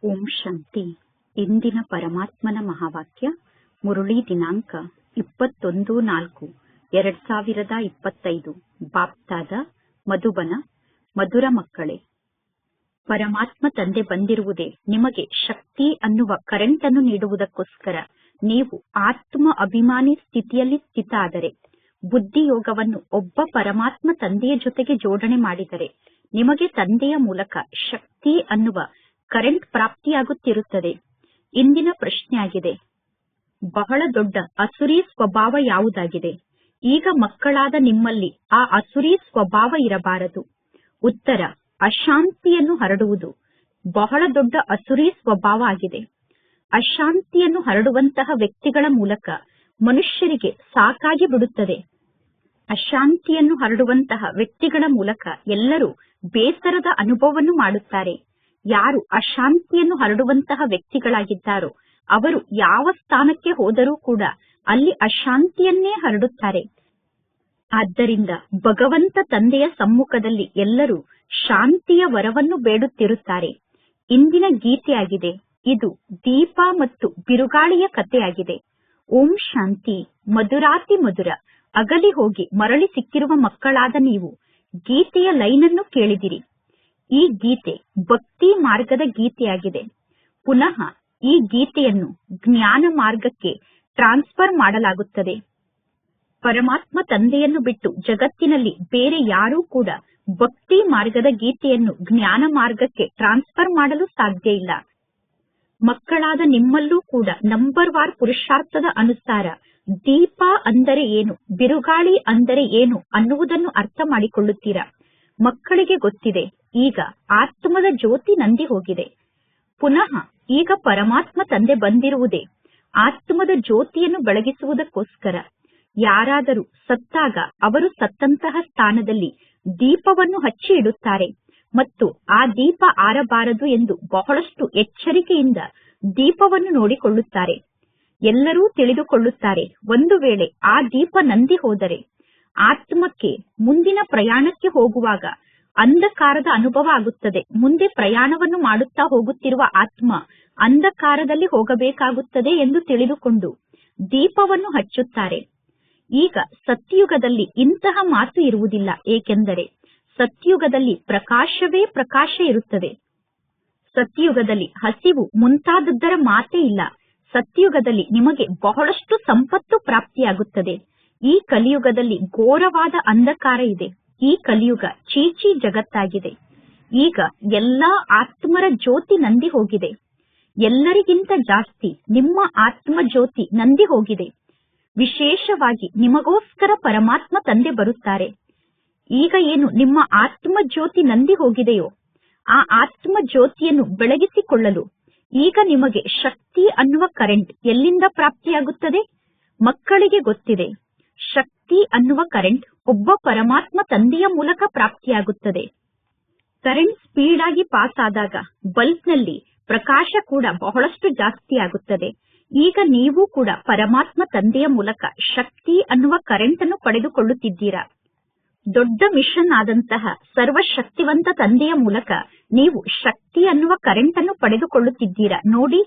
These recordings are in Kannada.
ಓಂ ಶಾಂತಿ. ಇಂದಿನ ಪರಮಾತ್ಮನ ಮಹಾವಾಕ್ಯ ಮುರುಳಿ ದಿನಾಂಕ 21/4/2025. ಬಾಪ್ತಾದ ಮಧುಬನ. ಮಧುರ ಮಕ್ಕಳೇ, ಪರಮಾತ್ಮ ತಂದೆ ಬಂದಿರುವುದೇ ನಿಮಗೆ ಶಕ್ತಿ ಅನ್ನುವ ಕರೆಂಟ್ ಅನ್ನು ನೀಡುವುದಕ್ಕೋಸ್ಕರ. ನೀವು ಆತ್ಮ ಅಭಿಮಾನಿ ಸ್ಥಿತಿಯಲ್ಲಿ ಸ್ಥಿತ ಆದರೆ, ಬುದ್ಧಿಯೋಗವನ್ನು ಒಬ್ಬ ಪರಮಾತ್ಮ ತಂದೆಯ ಜೊತೆಗೆ ಜೋಡಣೆ ಮಾಡಿದರೆ ನಿಮಗೆ ತಂದೆಯ ಮೂಲಕ ಶಕ್ತಿ ಅನ್ನುವ ಕರೆಂಟ್ ಪ್ರಾಪ್ತಿಯಾಗುತ್ತಿರುತ್ತದೆ. ಇಂದಿನ ಪ್ರಶ್ನೆಯಾಗಿದೆ, ಬಹಳ ದೊಡ್ಡ ಅಸುರಿ ಸ್ವಭಾವ ಯಾವುದಾಗಿದೆ? ಈಗ ಮಕ್ಕಳಾದ ನಿಮ್ಮಲ್ಲಿ ಆ ಅಸುರಿ ಸ್ವಭಾವ ಇರಬಾರದು. ಉತ್ತರ: ಅಶಾಂತಿಯನ್ನು ಹರಡುವುದು ಬಹಳ ದೊಡ್ಡ ಅಸುರಿ ಸ್ವಭಾವ ಆಗಿದೆ. ಅಶಾಂತಿಯನ್ನು ಹರಡುವಂತಹ ವ್ಯಕ್ತಿಗಳ ಮೂಲಕ ಮನುಷ್ಯರಿಗೆ ಸಾಕಾಗಿ ಬಿಡುತ್ತದೆ. ಅಶಾಂತಿಯನ್ನು ಹರಡುವಂತಹ ವ್ಯಕ್ತಿಗಳ ಮೂಲಕ ಎಲ್ಲರೂ ಬೇಸರದ ಅನುಭವವನ್ನು ಮಾಡುತ್ತಾರೆ. ಯಾರು ಅಶಾಂತಿಯನ್ನು ಹರಡುವಂತಹ ವ್ಯಕ್ತಿಗಳಾಗಿದ್ದಾರೋ ಅವರು ಯಾವ ಸ್ಥಾನಕ್ಕೆ ಹೋದರೂ ಕೂಡ ಅಲ್ಲಿ ಅಶಾಂತಿಯನ್ನೇ ಹರಡುತ್ತಾರೆ. ಆದ್ದರಿಂದ ಭಗವಂತ ತಂದೆಯ ಸಮ್ಮುಖದಲ್ಲಿ ಎಲ್ಲರೂ ಶಾಂತಿಯ ವರವನ್ನು ಬೇಡುತ್ತಿರುತ್ತಾರೆ. ಇಂದಿನ ಗೀತೆಯಾಗಿದೆ, ಇದು ದೀಪ ಮತ್ತು ಬಿರುಗಾಳಿಯ ಕಥೆಯಾಗಿದೆ. ಓಂ ಶಾಂತಿ. ಮಧುರಾತಿ ಮಧುರ. ಅಗಲಿ ಹೋಗಿ ಮರಳಿ ಸಿಕ್ಕಿರುವ ಮಕ್ಕಳಾದ ನೀವು ಗೀತೆಯ ಲೈನ್ ಅನ್ನು ಕೇಳಿದಿರಿ. ಈ ಗೀತೆ ಭಕ್ತಿ ಮಾರ್ಗದ ಗೀತೆಯಾಗಿದೆ. ಪುನಃ ಈ ಗೀತೆಯನ್ನು ಜ್ಞಾನ ಮಾರ್ಗಕ್ಕೆ ಟ್ರಾನ್ಸ್ಫರ್ ಮಾಡಲಾಗುತ್ತದೆ. ಪರಮಾತ್ಮ ತಂದೆಯನ್ನು ಬಿಟ್ಟು ಜಗತ್ತಿನಲ್ಲಿ ಬೇರೆ ಯಾರೂ ಕೂಡ ಭಕ್ತಿ ಮಾರ್ಗದ ಗೀತೆಯನ್ನು ಜ್ಞಾನ ಮಾರ್ಗಕ್ಕೆ ಟ್ರಾನ್ಸ್ಫರ್ ಮಾಡಲು ಸಾಧ್ಯ ಇಲ್ಲ. ಮಕ್ಕಳಾದ ನಿಮ್ಮಲ್ಲೂ ಕೂಡ ನಂಬರ್ ವಾರ್ ಪುರುಷಾರ್ಥದ ಅನುಸಾರ ದೀಪ ಅಂದರೆ ಏನು, ಬಿರುಗಾಳಿ ಅಂದರೆ ಏನು ಅನ್ನುವುದನ್ನು ಅರ್ಥ ಮಾಡಿಕೊಳ್ಳುತ್ತೀರಾ. ಮಕ್ಕಳಿಗೆ ಗೊತ್ತಿದೆ, ಈಗ ಆತ್ಮದ ಜ್ಯೋತಿ ನಂದಿ ಹೋಗಿದೆ. ಪುನಃ ಈಗ ಪರಮಾತ್ಮ ತಂದೆ ಬಂದಿರುವುದೇ ಆತ್ಮದ ಜ್ಯೋತಿಯನ್ನು ಬೆಳಗಿಸುವುದಕ್ಕೋಸ್ಕರ. ಯಾರಾದರೂ ಸತ್ತಾಗ ಅವರು ಸತ್ತಂತಹ ಸ್ಥಾನದಲ್ಲಿ ದೀಪವನ್ನು ಹಚ್ಚಿ ಇಡುತ್ತಾರೆ ಮತ್ತು ಆ ದೀಪ ಆರಬಾರದು ಎಂದು ಬಹಳಷ್ಟು ಎಚ್ಚರಿಕೆಯಿಂದ ದೀಪವನ್ನು ನೋಡಿಕೊಳ್ಳುತ್ತಾರೆ. ಎಲ್ಲರೂ ತಿಳಿದುಕೊಳ್ಳುತ್ತಾರೆ, ಒಂದು ವೇಳೆ ಆ ದೀಪ ನಂದಿ ಹೋದರೆ ಆತ್ಮಕ್ಕೆ ಮುಂದಿನ ಪ್ರಯಾಣಕ್ಕೆ ಹೋಗುವಾಗ ಅಂಧಕಾರದ ಅನುಭವ ಆಗುತ್ತದೆ. ಮುಂದೆ ಪ್ರಯಾಣವನ್ನು ಮಾಡುತ್ತಾ ಹೋಗುತ್ತಿರುವ ಆತ್ಮ ಅಂಧಕಾರದಲ್ಲಿ ಹೋಗಬೇಕಾಗುತ್ತದೆ ಎಂದು ತಿಳಿದುಕೊಂಡು ದೀಪವನ್ನು ಹಚ್ಚುತ್ತಾರೆ. ಈಗ ಸತ್ಯುಗದಲ್ಲಿ ಇಂತಹ ಮಾತು ಇರುವುದಿಲ್ಲ, ಏಕೆಂದರೆ ಸತ್ಯುಗದಲ್ಲಿ ಪ್ರಕಾಶವೇ ಪ್ರಕಾಶ ಇರುತ್ತದೆ. ಸತ್ಯುಗದಲ್ಲಿ ಹಸಿವು ಮುಂತಾದದ್ದರ ಮಾತೇ ಇಲ್ಲ. ಸತ್ಯುಗದಲ್ಲಿ ನಿಮಗೆ ಬಹಳಷ್ಟು ಸಂಪತ್ತು ಪ್ರಾಪ್ತಿಯಾಗುತ್ತದೆ. ಈ ಕಲಿಯುಗದಲ್ಲಿ ಘೋರವಾದ ಅಂಧಕಾರ ಇದೆ. ಈ ಕಲಿಯುಗ ಚೀಚಿ ಜಗತ್ತಾಗಿದೆ. ಈಗ ಎಲ್ಲಾ ಆತ್ಮರ ಜ್ಯೋತಿ ನಂದಿ ಹೋಗಿದೆ. ಎಲ್ಲರಿಗಿಂತ ಜಾಸ್ತಿ ನಿಮ್ಮ ಆತ್ಮ ಜ್ಯೋತಿ ನಂದಿ ಹೋಗಿದೆ. ವಿಶೇಷವಾಗಿ ನಿಮಗೋಸ್ಕರ ಪರಮಾತ್ಮ ತಂದೆ ಬರುತ್ತಾರೆ. ಈಗ ಏನು ನಿಮ್ಮ ಆತ್ಮ ಜ್ಯೋತಿ ನಂದಿ ಹೋಗಿದೆಯೋ ಆ ಆತ್ಮ ಜ್ಯೋತಿಯನ್ನು ಬೆಳಗಿಸಿಕೊಳ್ಳಲು ಈಗ ನಿಮಗೆ ಶಕ್ತಿ ಅನ್ನುವ ಕರೆಂಟ್ ಎಲ್ಲಿಂದ ಪ್ರಾಪ್ತಿಯಾಗುತ್ತದೆ? ಮಕ್ಕಳಿಗೆ ಗೊತ್ತಿದೆ, ಶಕ್ತಿ ಅನ್ನುವ ಕರೆಂಟ್ ಒಬ್ಬ ಪರಮಾತ್ಮ ತಂದೆಯ ಮೂಲಕ ಪ್ರಾಪ್ತಿಯಾಗುತ್ತದೆ. ಕರೆಂಟ್ ಸ್ಪೀಡ್ ಆಗಿ ಪಾಸ್ ಆದಾಗ ಬಲ್ಬ್ನಲ್ಲಿ ಪ್ರಕಾಶ ಕೂಡ ಬಹಳಷ್ಟು ಜಾಸ್ತಿ ಆಗುತ್ತದೆ. ಈಗ ನೀವು ಕೂಡ ಪರಮಾತ್ಮ ತಂದೆಯ ಮೂಲಕ ಶಕ್ತಿ ಅನ್ನುವ ಕರೆಂಟ್ ಅನ್ನು ಪಡೆದುಕೊಳ್ಳುತ್ತಿದ್ದೀರಾ. ದೊಡ್ಡ ಮಿಷನ್ ಆದಂತಹ ಸರ್ವಶಕ್ತಿವಂತ ತಂದೆಯ ಮೂಲಕ ನೀವು ಶಕ್ತಿ ಅನ್ನುವ ಕರೆಂಟ್ ಅನ್ನು ಪಡೆದುಕೊಳ್ಳುತ್ತಿದ್ದೀರಾ. ನೋಡಿ,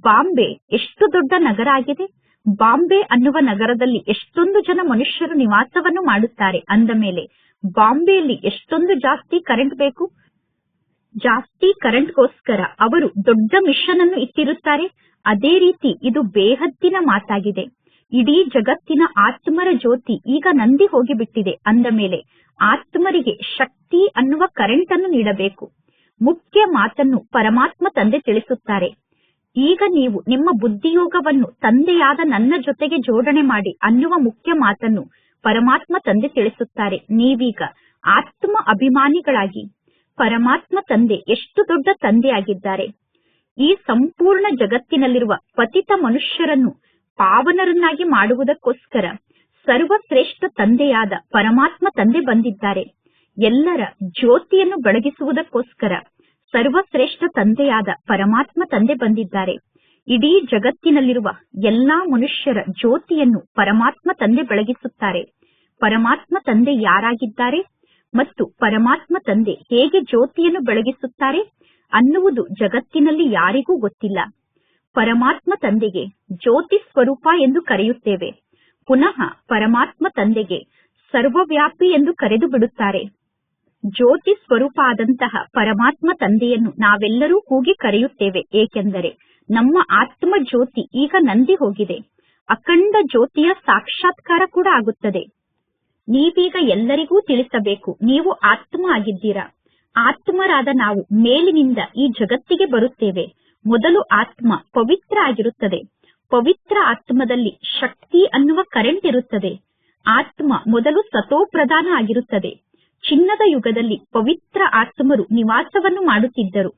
ಬಾಂಬೆ ಎಷ್ಟು ದೊಡ್ಡ ನಗರ ಆಗಿದೆ. ಬಾಂಬೆ ಅನ್ನುವ ನಗರದಲ್ಲಿ ಎಷ್ಟೊಂದು ಜನ ಮನುಷ್ಯರು ನಿವಾಸವನ್ನು ಮಾಡುತ್ತಾರೆ. ಅಂದ ಮೇಲೆ ಬಾಂಬೆಯಲ್ಲಿ ಎಷ್ಟೊಂದು ಜಾಸ್ತಿ ಕರೆಂಟ್ ಬೇಕು. ಜಾಸ್ತಿ ಕರೆಂಟ್ಗೋಸ್ಕರ ಅವರು ದೊಡ್ಡ ಮಿಷನ್ ಅನ್ನು ಇಟ್ಟಿರುತ್ತಾರೆ. ಅದೇ ರೀತಿ ಇದು ಬೇಹದ್ದಿನ ಮಾತಾಗಿದೆ. ಇಡೀ ಜಗತ್ತಿನ ಆತ್ಮರ ಜ್ಯೋತಿ ಈಗ ನಂದಿ ಹೋಗಿಬಿಟ್ಟಿದೆ. ಅಂದ ಮೇಲೆ ಆತ್ಮರಿಗೆ ಶಕ್ತಿ ಅನ್ನುವ ಕರೆಂಟ್ ಅನ್ನು ನೀಡಬೇಕು. ಮುಖ್ಯ ಮಾತನ್ನು ಪರಮಾತ್ಮ ತಂದೆ ತಿಳಿಸುತ್ತಾರೆ. ಈಗ ನೀವು ನಿಮ್ಮ ಬುದ್ಧಿಯೋಗವನ್ನು ತಂದೆಯಾದ ನನ್ನ ಜೊತೆಗೆ ಜೋಡಣೆ ಮಾಡಿ ಅನ್ನುವ ಮುಖ್ಯ ಮಾತನ್ನು ಪರಮಾತ್ಮ ತಂದೆ ತಿಳಿಸುತ್ತಾರೆ. ನೀವೀಗ ಆತ್ಮ ಅಭಿಮಾನಿಗಳಾಗಿ ಪರಮಾತ್ಮ ತಂದೆ ಎಷ್ಟು ದೊಡ್ಡ ತಂದೆಯಾಗಿದ್ದಾರೆ. ಈ ಸಂಪೂರ್ಣ ಜಗತ್ತಿನಲ್ಲಿರುವ ಪತಿತ ಮನುಷ್ಯರನ್ನು ಪಾವನರನ್ನಾಗಿ ಮಾಡುವುದಕ್ಕೋಸ್ಕರ ಸರ್ವಶ್ರೇಷ್ಠ ತಂದೆಯಾದ ಪರಮಾತ್ಮ ತಂದೆ ಬಂದಿದ್ದಾರೆ. ಎಲ್ಲರ ಜ್ಯೋತಿಯನ್ನು ಬೆಳಗಿಸುವುದಕ್ಕೋಸ್ಕರ ಸರ್ವಶ್ರೇಷ್ಠ ತಂದೆಯಾದ ಪರಮಾತ್ಮ ತಂದೆ ಬಂದಿದ್ದಾರೆ. ಇಡೀ ಜಗತ್ತಿನಲ್ಲಿರುವ ಎಲ್ಲಾ ಮನುಷ್ಯರ ಜ್ಯೋತಿಯನ್ನು ಪರಮಾತ್ಮ ತಂದೆ ಬೆಳಗಿಸುತ್ತಾರೆ. ಪರಮಾತ್ಮ ತಂದೆ ಯಾರಾಗಿದ್ದಾರೆ ಮತ್ತು ಪರಮಾತ್ಮ ತಂದೆ ಹೇಗೆ ಜ್ಯೋತಿಯನ್ನು ಬೆಳಗಿಸುತ್ತಾರೆ ಅನ್ನುವುದು ಜಗತ್ತಿನಲ್ಲಿ ಯಾರಿಗೂ ಗೊತ್ತಿಲ್ಲ. ಪರಮಾತ್ಮ ತಂದೆಗೆ ಜ್ಯೋತಿ ಸ್ವರೂಪ ಎಂದು ಕರೆಯುತ್ತೇವೆ. ಪುನಃ ಪರಮಾತ್ಮ ತಂದೆಗೆ ಸರ್ವವ್ಯಾಪಿ ಎಂದು ಕರೆದು ಬಿಡುತ್ತಾರೆ. ಜ್ಯೋತಿ ಸ್ವರೂಪ ಆದಂತಹ ಪರಮಾತ್ಮ ತಂದೆಯನ್ನು ನಾವೆಲ್ಲರೂ ಕೂಗಿ ಕರೆಯುತ್ತೇವೆ. ಏಕೆಂದರೆ ನಮ್ಮ ಆತ್ಮ ಜ್ಯೋತಿ ಈಗ ನಂದಿ ಹೋಗಿದೆ. ಅಖಂಡ ಜ್ಯೋತಿಯ ಸಾಕ್ಷಾತ್ಕಾರ ಕೂಡ ಆಗುತ್ತದೆ. ನೀವೀಗ ಎಲ್ಲರಿಗೂ ತಿಳಿಸಬೇಕು, ನೀವು ಆತ್ಮ ಆಗಿದ್ದೀರಾ. ಆತ್ಮರಾದ ನಾವು ಮೇಲಿನಿಂದ ಈ ಜಗತ್ತಿಗೆ ಬರುತ್ತೇವೆ. ಮೊದಲು ಆತ್ಮ ಪವಿತ್ರ ಆಗಿರುತ್ತದೆ. ಪವಿತ್ರ ಆತ್ಮದಲ್ಲಿ ಶಕ್ತಿ ಅನ್ನುವ ಕರೆಂಟ್ ಇರುತ್ತದೆ. ಆತ್ಮ ಮೊದಲು ಸತೋಪ್ರಧಾನ ಆಗಿರುತ್ತದೆ. ಚಿನ್ನದ ಯುಗದಲ್ಲಿ ಪವಿತ್ರ ಆತ್ಮರು ನಿವಾಸವನ್ನು ಮಾಡುತ್ತಿದ್ದರು.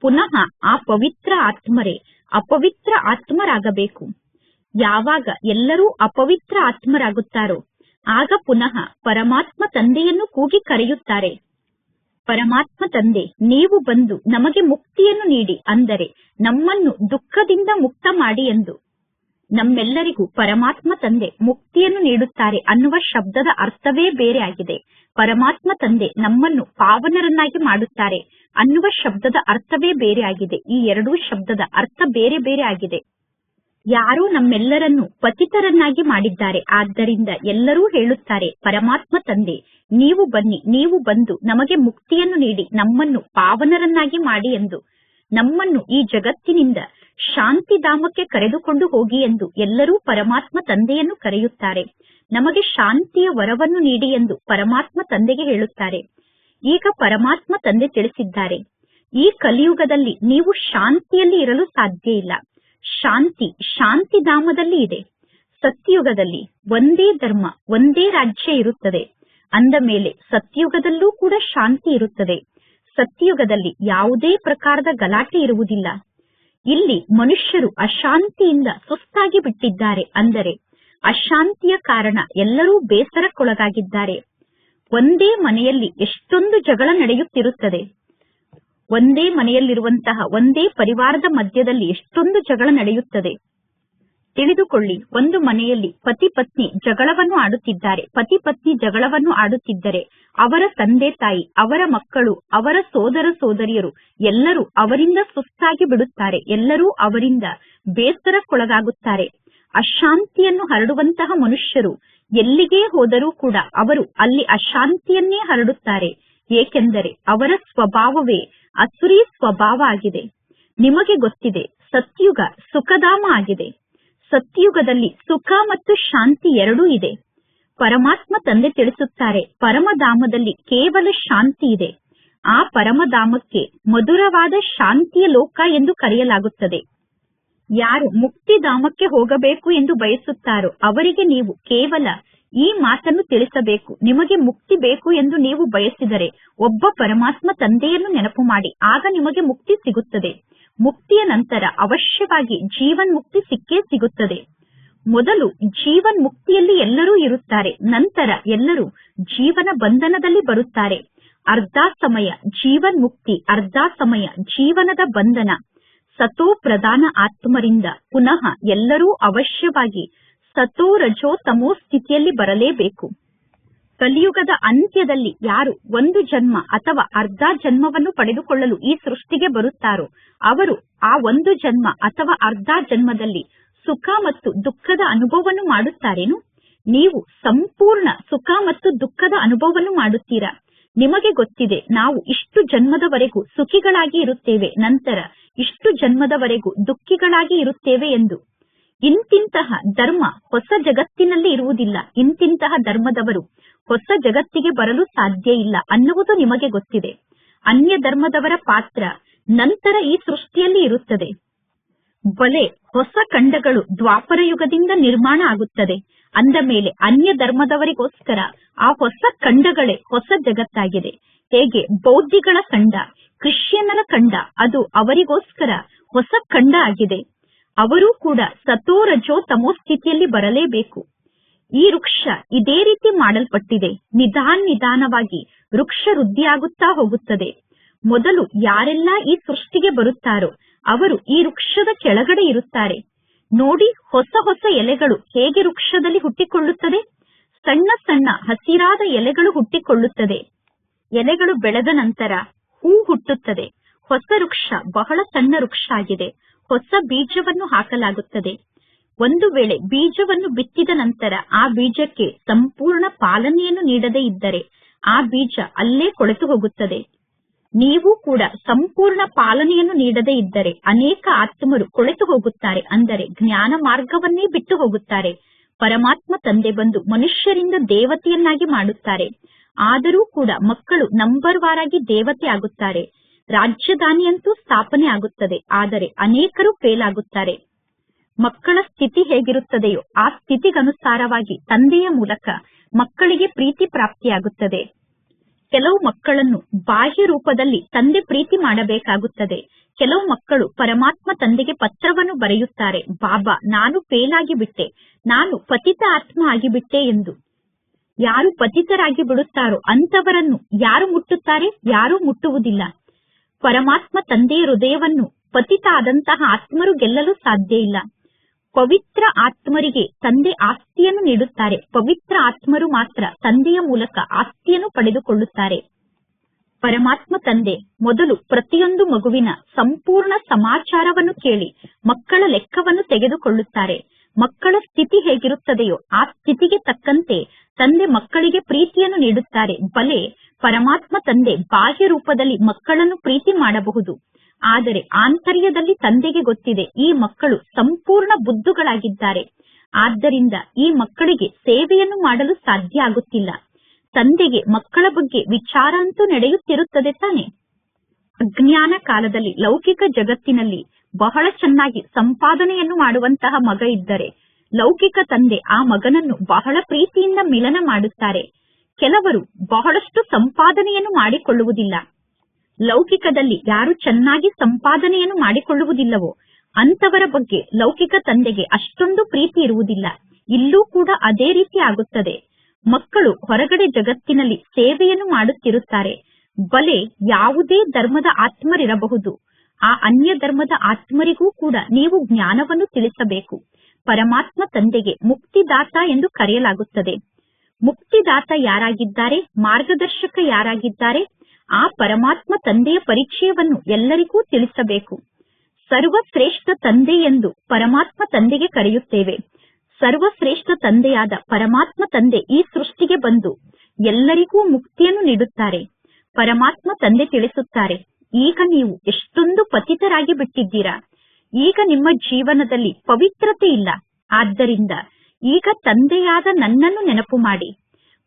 ಪುನಃ ಆ ಪವಿತ್ರ ಆತ್ಮರೇ ಅಪವಿತ್ರ ಆತ್ಮರಾಗಬೇಕು. ಯಾವಾಗ ಎಲ್ಲರೂ ಅಪವಿತ್ರ ಆತ್ಮರಾಗುತ್ತಾರೋ ಆಗ ಪುನಃ ಪರಮಾತ್ಮ ತಂದೆಯನ್ನು ಕೂಗಿ ಕರೆಯುತ್ತಾರೆ. ಪರಮಾತ್ಮ ತಂದೆ, ನೀವು ಬಂದು ನಮಗೆ ಮುಕ್ತಿಯನ್ನು ನೀಡಿ, ಅಂದರೆ ನಮ್ಮನ್ನು ದುಃಖದಿಂದ ಮುಕ್ತ ಮಾಡಿ ಎಂದು. ನಮ್ಮೆಲ್ಲರಿಗೂ ಪರಮಾತ್ಮ ತಂದೆ ಮುಕ್ತಿಯನ್ನು ನೀಡುತ್ತಾರೆ ಅನ್ನುವ ಶಬ್ದದ ಅರ್ಥವೇ ಬೇರೆ ಆಗಿದೆ. ಪರಮಾತ್ಮ ತಂದೆ ನಮ್ಮನ್ನು ಪಾವನರನ್ನಾಗಿ ಮಾಡುತ್ತಾರೆ ಅನ್ನುವ ಶಬ್ದದ ಅರ್ಥವೇ ಬೇರೆ ಆಗಿದೆ. ಈ ಎರಡೂ ಶಬ್ದದ ಅರ್ಥ ಬೇರೆ ಬೇರೆ ಆಗಿದೆ. ಯಾರೋ ನಮ್ಮೆಲ್ಲರನ್ನು ಪತಿತರನ್ನಾಗಿ ಮಾಡಿದ್ದಾರೆ. ಆದ್ದರಿಂದ ಎಲ್ಲರೂ ಹೇಳುತ್ತಾರೆ, ಪರಮಾತ್ಮ ತಂದೆ ನೀವು ಬನ್ನಿ, ನೀವು ಬಂದು ನಮಗೆ ಮುಕ್ತಿಯನ್ನು ನೀಡಿ ನಮ್ಮನ್ನು ಪಾವನರನ್ನಾಗಿ ಮಾಡಿ ಎಂದು. ನಮ್ಮನ್ನು ಈ ಜಗತ್ತಿನಿಂದ ಶಾಂತಿಧಾಮಕ್ಕೆ ಕರೆದುಕೊಂಡು ಹೋಗಿ ಎಂದು ಎಲ್ಲರೂ ಪರಮಾತ್ಮ ತಂದೆಯನ್ನು ಕರೆಯುತ್ತಾರೆ. ನಮಗೆ ಶಾಂತಿಯ ವರವನ್ನು ನೀಡಿ ಎಂದು ಪರಮಾತ್ಮ ತಂದೆಗೆ ಹೇಳುತ್ತಾರೆ. ಈಗ ಪರಮಾತ್ಮ ತಂದೆ ತಿಳಿಸಿದ್ದಾರೆ, ಈ ಕಲಿಯುಗದಲ್ಲಿ ನೀವು ಶಾಂತಿಯಲ್ಲಿ ಇರಲು ಸಾಧ್ಯ ಇಲ್ಲ. ಶಾಂತಿಧಾಮದಲ್ಲಿ ಇದೆ. ಸತ್ಯಯುಗದಲ್ಲಿ ಒಂದೇ ಧರ್ಮ, ಒಂದೇ ರಾಜ್ಯ ಇರುತ್ತದೆ. ಅಂದ ಮೇಲೆ ಸತ್ಯಯುಗದಲ್ಲೂ ಕೂಡ ಶಾಂತಿ ಇರುತ್ತದೆ. ಸತ್ಯಯುಗದಲ್ಲಿ ಯಾವುದೇ ಪ್ರಕಾರದ ಗಲಾಟೆ ಇರುವುದಿಲ್ಲ. ಇಲ್ಲಿ ಮನುಷ್ಯರು ಅಶಾಂತಿಯಿಂದ ಸುಸ್ತಾಗಿ ಬಿಟ್ಟಿದ್ದಾರೆ. ಅಂದರೆ ಅಶಾಂತಿಯ ಕಾರಣ ಎಲ್ಲರೂ ಬೇಸರಕ್ಕೊಳಗಾಗಿದ್ದಾರೆ. ಒಂದೇ ಮನೆಯಲ್ಲಿ ಎಷ್ಟೊಂದು ಜಗಳ ನಡೆಯುತ್ತಿರುತ್ತದೆ. ಒಂದೇ ಮನೆಯಲ್ಲಿರುವಂತಹ ಒಂದೇ ಪರಿವಾರದ ಮಧ್ಯದಲ್ಲಿ ಎಷ್ಟೊಂದು ಜಗಳ ನಡೆಯುತ್ತದೆ. ತಿಳಿದುಕೊಳ್ಳಿ, ಒಂದು ಮನೆಯಲ್ಲಿ ಪತಿ ಪತ್ನಿ ಜಗಳವನ್ನು ಆಡುತ್ತಿದ್ದಾರೆ. ಪತಿ ಪತ್ನಿ ಜಗಳವನ್ನು ಆಡುತ್ತಿದ್ದರೆ ಅವರ ತಂದೆ ತಾಯಿ, ಅವರ ಮಕ್ಕಳು, ಅವರ ಸೋದರ ಸೋದರಿಯರು ಎಲ್ಲರೂ ಅವರಿಂದ ಸುಸ್ತಾಗಿ ಬಿಡುತ್ತಾರೆ. ಎಲ್ಲರೂ ಅವರಿಂದ ಬೇಸರಕ್ಕೊಳಗಾಗುತ್ತಾರೆ. ಅಶಾಂತಿಯನ್ನು ಹರಡುವಂತಹ ಮನುಷ್ಯರು ಎಲ್ಲಿಗೇ ಹೋದರೂ ಕೂಡ ಅವರು ಅಲ್ಲಿ ಅಶಾಂತಿಯನ್ನೇ ಹರಡುತ್ತಾರೆ. ಏಕೆಂದರೆ ಅವರ ಸ್ವಭಾವವೇ ಅಸುರಿ ಸ್ವಭಾವ ಆಗಿದೆ. ನಿಮಗೆ ಗೊತ್ತಿದೆ, ಸತ್ಯುಗ ಸುಖಧಾಮ ಆಗಿದೆ. ಸತ್ಯುಗದಲ್ಲಿ ಸುಖ ಮತ್ತು ಶಾಂತಿ ಎರಡೂ ಇದೆ. ಪರಮಾತ್ಮ ತಂದೆ ತಿಳಿಸುತ್ತಾರೆ, ಪರಮಧಾಮದಲ್ಲಿ ಕೇವಲ ಶಾಂತಿ ಇದೆ. ಆ ಪರಮಧಾಮಕ್ಕೆ ಮಧುರವಾದ ಶಾಂತಿಯ ಲೋಕ ಎಂದು ಕರೆಯಲಾಗುತ್ತದೆ. ಯಾರು ಮುಕ್ತಿಧಾಮಕ್ಕೆ ಹೋಗಬೇಕು ಎಂದು ಬಯಸುತ್ತಾರೋ ಅವರಿಗೆ ನೀವು ಕೇವಲ ಈ ಮಾತನ್ನು ತಿಳಿಸಬೇಕು. ನಿಮಗೆ ಮುಕ್ತಿ ಬೇಕು ಎಂದು ನೀವು ಬಯಸಿದರೆ ಒಬ್ಬ ಪರಮಾತ್ಮ ತಂದೆಯನ್ನು ನೆನಪು ಮಾಡಿ, ಆಗ ನಿಮಗೆ ಮುಕ್ತಿ ಸಿಗುತ್ತದೆ. ಮುಕ್ತಿಯ ನಂತರ ಅವಶ್ಯವಾಗಿ ಜೀವನ್ ಮುಕ್ತಿ ಸಿಕ್ಕೇ ಸಿಗುತ್ತದೆ. ಮೊದಲು ಜೀವನ್ ಮುಕ್ತಿಯಲ್ಲಿ ಎಲ್ಲರೂ ಇರುತ್ತಾರೆ. ನಂತರ ಎಲ್ಲರೂ ಜೀವನ ಬಂಧನದಲ್ಲಿ ಬರುತ್ತಾರೆ. ಅರ್ಧ ಸಮಯ ಜೀವನ್ ಮುಕ್ತಿ, ಅರ್ಧ ಸಮಯ ಜೀವನದ ಬಂಧನ. ಸತೋ ಪ್ರಧಾನ ಆತ್ಮರಿಂದ ಪುನಃ ಎಲ್ಲರೂ ಅವಶ್ಯವಾಗಿ ಸತೋ ರಜೋ ತಮೋ ಸ್ಥಿತಿಯಲ್ಲಿ ಬರಲೇಬೇಕು. ಕಲಿಯುಗದ ಅಂತ್ಯದಲ್ಲಿ ಯಾರು ಒಂದು ಜನ್ಮ ಅಥವಾ ಅರ್ಧ ಜನ್ಮವನ್ನು ಪಡೆದುಕೊಳ್ಳಲು ಈ ಸೃಷ್ಟಿಗೆ ಬರುತ್ತಾರೋ ಅವರು ಆ ಒಂದು ಜನ್ಮ ಅಥವಾ ಅರ್ಧ ಜನ್ಮದಲ್ಲಿ ಸುಖ ಮತ್ತು ದುಃಖದ ಅನುಭವವನ್ನು ಮಾಡುತ್ತಾರೇನು? ನೀವು ಸಂಪೂರ್ಣ ಸುಖ ಮತ್ತು ದುಃಖದ ಅನುಭವವನ್ನು ಮಾಡುತ್ತೀರಾ. ನಿಮಗೆ ಗೊತ್ತಿದೆ, ನಾವು ಇಷ್ಟು ಜನ್ಮದವರೆಗೂ ಸುಖಿಗಳಾಗಿ ಇರುತ್ತೇವೆ, ನಂತರ ಇಷ್ಟು ಜನ್ಮದವರೆಗೂ ದುಃಖಿಗಳಾಗಿ ಇರುತ್ತೇವೆ ಎಂದು. ಇಂತಿಂತಹ ಧರ್ಮ ಹೊಸ ಜಗತ್ತಿನಲ್ಲಿ ಇರುವುದಿಲ್ಲ. ಇಂತಿಂತಹ ಧರ್ಮದವರು ಹೊಸ ಜಗತ್ತಿಗೆ ಬರಲು ಸಾಧ್ಯ ಇಲ್ಲ ಅನ್ನುವುದು ನಿಮಗೆ ಗೊತ್ತಿದೆ. ಅನ್ಯ ಧರ್ಮದವರ ಪಾತ್ರ ನಂತರ ಈ ಸೃಷ್ಟಿಯಲ್ಲಿ ಇರುತ್ತದೆ. ಬಲೆ ಹೊಸ ಖಂಡಗಳು ದ್ವಾಪರ ಯುಗದಿಂದ ನಿರ್ಮಾಣ ಆಗುತ್ತದೆ. ಅಂದ ಮೇಲೆ ಅನ್ಯ ಧರ್ಮದವರಿಗೋಸ್ಕರ ಆ ಹೊಸ ಖಂಡಗಳೇ ಹೊಸ ಜಗತ್ತಾಗಿದೆ. ಹೇಗೆ ಬೌದ್ಧಿಗಳ ಖಂಡ, ಕ್ರಿಶ್ಚಿಯನ್ನರ ಖಂಡ, ಅದು ಅವರಿಗೋಸ್ಕರ ಹೊಸ ಖಂಡ ಆಗಿದೆ. ಅವರೂ ಕೂಡ ಸತೋ ರಜೋ ತಮೋ ಸ್ಥಿತಿಯಲ್ಲಿ ಬರಲೇಬೇಕು. ಈ ವೃಕ್ಷ ಇದೇ ರೀತಿ ಮಾಡಲ್ಪಟ್ಟಿದೆ. ನಿಧಾನವಾಗಿ ವೃಕ್ಷ ವೃದ್ಧಿಯಾಗುತ್ತಾ ಹೋಗುತ್ತದೆ. ಮೊದಲು ಯಾರೆಲ್ಲ ಈ ಸೃಷ್ಟಿಗೆ ಬರುತ್ತಾರೋ ಅವರು ಈ ವೃಕ್ಷದ ಕೆಳಗಡೆ ಇರುತ್ತಾರೆ. ನೋಡಿ, ಹೊಸ ಹೊಸ ಎಲೆಗಳು ಹೇಗೆ ವೃಕ್ಷದಲ್ಲಿ ಹುಟ್ಟಿಕೊಳ್ಳುತ್ತದೆ. ಸಣ್ಣ ಸಣ್ಣ ಹಸಿರಾದ ಎಲೆಗಳು ಹುಟ್ಟಿಕೊಳ್ಳುತ್ತದೆ. ಎಲೆಗಳು ಬೆಳೆದ ನಂತರ ಹೂ ಹುಟ್ಟುತ್ತದೆ. ಹೊಸ ವೃಕ್ಷ ಬಹಳ ಸಣ್ಣ ವೃಕ್ಷ ಆಗಿದೆ. ಹೊಸ ಬೀಜವನ್ನು ಹಾಕಲಾಗುತ್ತದೆ. ಒಂದು ವೇಳೆ ಬೀಜವನ್ನು ಬಿತ್ತಿದ ನಂತರ ಆ ಬೀಜಕ್ಕೆ ಸಂಪೂರ್ಣ ಪಾಲನೆಯನ್ನು ನೀಡದೇ ಇದ್ದರೆ ಆ ಬೀಜ ಅಲ್ಲೇ ಕೊಳೆತು ಹೋಗುತ್ತದೆ. ನೀವು ಕೂಡ ಸಂಪೂರ್ಣ ಪಾಲನೆಯನ್ನು ನೀಡದೇ ಇದ್ದರೆ ಅನೇಕ ಆತ್ಮರು ಕೊಳೆತು ಹೋಗುತ್ತಾರೆ, ಅಂದರೆ ಜ್ಞಾನ ಮಾರ್ಗವನ್ನೇ ಬಿಟ್ಟು ಹೋಗುತ್ತಾರೆ. ಪರಮಾತ್ಮ ತಂದೆ ಬಂದು ಮನುಷ್ಯರಿಂದ ದೇವತೆಯನ್ನಾಗಿ ಮಾಡುತ್ತಾರೆ. ಆದರೂ ಕೂಡ ಮಕ್ಕಳು ನಂಬರ್ ವಾರಾಗಿ ದೇವತೆ ಆಗುತ್ತಾರೆ. ರಾಜಧಾನಿಯಂತೂ ಸ್ಥಾಪನೆ ಆಗುತ್ತದೆ, ಆದರೆ ಅನೇಕರು ಫೇಲ್ ಆಗುತ್ತಾರೆ. ಮಕ್ಕಳ ಸ್ಥಿತಿ ಹೇಗಿರುತ್ತದೆಯೋ ಆ ಸ್ಥಿತಿಗನುಸಾರವಾಗಿ ತಂದೆಯ ಮೂಲಕ ಮಕ್ಕಳಿಗೆ ಪ್ರೀತಿ ಪ್ರಾಪ್ತಿಯಾಗುತ್ತದೆ. ಕೆಲವು ಮಕ್ಕಳನ್ನು ಬಾಹ್ಯ ರೂಪದಲ್ಲಿ ತಂದೆ ಪ್ರೀತಿ ಮಾಡಬೇಕಾಗುತ್ತದೆ. ಕೆಲವು ಮಕ್ಕಳು ಪರಮಾತ್ಮ ತಂದೆಗೆ ಪತ್ರವನ್ನು ಬರೆಯುತ್ತಾರೆ, ಬಾಬಾ ನಾನು ಫೇಲ್ ಆಗಿಬಿಟ್ಟೆ, ನಾನು ಪತಿತ ಆತ್ಮ ಆಗಿಬಿಟ್ಟೆ ಎಂದು. ಯಾರು ಪತಿತರಾಗಿ ಬಿಡುತ್ತಾರೋ ಅಂತವರನ್ನು ಯಾರು ಮುಟ್ಟುತ್ತಾರೆ? ಯಾರೂ ಮುಟ್ಟುವುದಿಲ್ಲ. ಪರಮಾತ್ಮ ತಂದೆಯ ಹೃದಯವನ್ನು ಪತಿತ ಆದಂತಹ ಆತ್ಮರು ಗೆಲ್ಲಲು ಸಾಧ್ಯ ಇಲ್ಲ. ಪವಿತ್ರ ಆತ್ಮರಿಗೆ ತಂದೆ ಆಸ್ತಿಯನ್ನು ನೀಡುತ್ತಾರೆ. ಪವಿತ್ರ ಆತ್ಮರು ಮಾತ್ರ ತಂದೆಯ ಮೂಲಕ ಆಸ್ತಿಯನ್ನು ಪಡೆದುಕೊಳ್ಳುತ್ತಾರೆ. ಪರಮಾತ್ಮ ತಂದೆ ಮೊದಲು ಪ್ರತಿಯೊಂದು ಮಗುವಿನ ಸಂಪೂರ್ಣ ಸಮಾಚಾರವನ್ನು ಕೇಳಿ ಮಕ್ಕಳ ಲೆಕ್ಕವನ್ನು ತೆಗೆದುಕೊಳ್ಳುತ್ತಾರೆ. ಮಕ್ಕಳ ಸ್ಥಿತಿ ಹೇಗಿರುತ್ತದೆಯೋ ಆ ಸ್ಥಿತಿಗೆ ತಕ್ಕಂತೆ ತಂದೆ ಮಕ್ಕಳಿಗೆ ಪ್ರೀತಿಯನ್ನು ನೀಡುತ್ತಾರೆ. ಬಲೆ ಪರಮಾತ್ಮ ತಂದೆ ಬಾಹ್ಯ ರೂಪದಲ್ಲಿ ಮಕ್ಕಳನ್ನು ಪ್ರೀತಿ ಮಾಡಬಹುದು, ಆದರೆ ಆಂತರ್ಯದಲ್ಲಿ ತಂದೆಗೆ ಗೊತ್ತಿದೆ ಈ ಮಕ್ಕಳು ಸಂಪೂರ್ಣ ಬುದ್ಧುಗಳಾಗಿದ್ದಾರೆ. ಆದ್ದರಿಂದ ಈ ಮಕ್ಕಳಿಗೆ ಸೇವೆಯನ್ನು ಮಾಡಲು ಸಾಧ್ಯ ಆಗುತ್ತಿಲ್ಲ. ತಂದೆಗೆ ಮಕ್ಕಳ ಬಗ್ಗೆ ವಿಚಾರ ಅಂತೂ ನಡೆಯುತ್ತಿರುತ್ತದೆ ತಾನೆ. ಅಜ್ಞಾನ ಕಾಲದಲ್ಲಿ ಲೌಕಿಕ ಜಗತ್ತಿನಲ್ಲಿ ಬಹಳ ಚೆನ್ನಾಗಿ ಸಂಪಾದನೆಯನ್ನು ಮಾಡುವಂತಹ ಮಗ ಇದ್ದರೆ ಲೌಕಿಕ ತಂದೆ ಆ ಮಗನನ್ನು ಬಹಳ ಪ್ರೀತಿಯಿಂದ ಮಿಲನ ಮಾಡುತ್ತಾರೆ. ಕೆಲವರು ಬಹಳಷ್ಟು ಸಂಪಾದನೆಯನ್ನು ಮಾಡಿಕೊಳ್ಳುವುದಿಲ್ಲ. ಲೌಕಿಕದಲ್ಲಿ ಯಾರು ಚೆನ್ನಾಗಿ ಸಂಪಾದನೆಯನ್ನು ಮಾಡಿಕೊಳ್ಳುವುದಿಲ್ಲವೋ ಅಂತವರ ಬಗ್ಗೆ ಲೌಕಿಕ ತಂದೆಗೆ ಅಷ್ಟೊಂದು ಪ್ರೀತಿ ಇರುವುದಿಲ್ಲ. ಇಲ್ಲೂ ಕೂಡ ಅದೇ ರೀತಿ ಆಗುತ್ತದೆ. ಮಕ್ಕಳು ಹೊರಗಡೆ ಜಗತ್ತಿನಲ್ಲಿ ಸೇವೆಯನ್ನು ಮಾಡುತ್ತಿರುತ್ತಾರೆ. ಬಲೆ ಯಾವುದೇ ಧರ್ಮದ ಆತ್ಮರಿರಬಹುದು, ಆ ಅನ್ಯ ಧರ್ಮದ ಆತ್ಮರಿಗೂ ಕೂಡ ನೀವು ಜ್ಞಾನವನ್ನು ತಿಳಿಸಬೇಕು. ಪರಮಾತ್ಮ ತಂದೆಗೆ ಮುಕ್ತಿದಾತ ಎಂದು ಕರೆಯಲಾಗುತ್ತದೆ. ಮುಕ್ತಿದಾತ ಯಾರಾಗಿದ್ದಾರೆ, ಮಾರ್ಗದರ್ಶಕ ಯಾರಾಗಿದ್ದಾರೆ, ಆ ಪರಮಾತ್ಮ ತಂದೆಯ ಪರಿಚಯವನ್ನು ಎಲ್ಲರಿಗೂ ತಿಳಿಸಬೇಕು. ಸರ್ವಶ್ರೇಷ್ಠ ತಂದೆ ಎಂದು ಪರಮಾತ್ಮ ತಂದೆಗೆ ಕರೆಯುತ್ತೇವೆ. ಸರ್ವಶ್ರೇಷ್ಠ ತಂದೆಯಾದ ಪರಮಾತ್ಮ ತಂದೆ ಈ ಸೃಷ್ಟಿಗೆ ಬಂದು ಎಲ್ಲರಿಗೂ ಮುಕ್ತಿಯನ್ನು ನೀಡುತ್ತಾರೆ. ಪರಮಾತ್ಮ ತಂದೆ ತಿಳಿಸುತ್ತಾರೆ, ಈಗ ನೀವು ಎಷ್ಟೊಂದು ಪತಿತರಾಗಿ ಬಿಟ್ಟಿದ್ದೀರಾ, ಈಗ ನಿಮ್ಮ ಜೀವನದಲ್ಲಿ ಪವಿತ್ರತೆ ಇಲ್ಲ. ಆದ್ದರಿಂದ ಈಗ ತಂದೆಯಾದ ನನ್ನನ್ನು ನೆನಪು ಮಾಡಿ.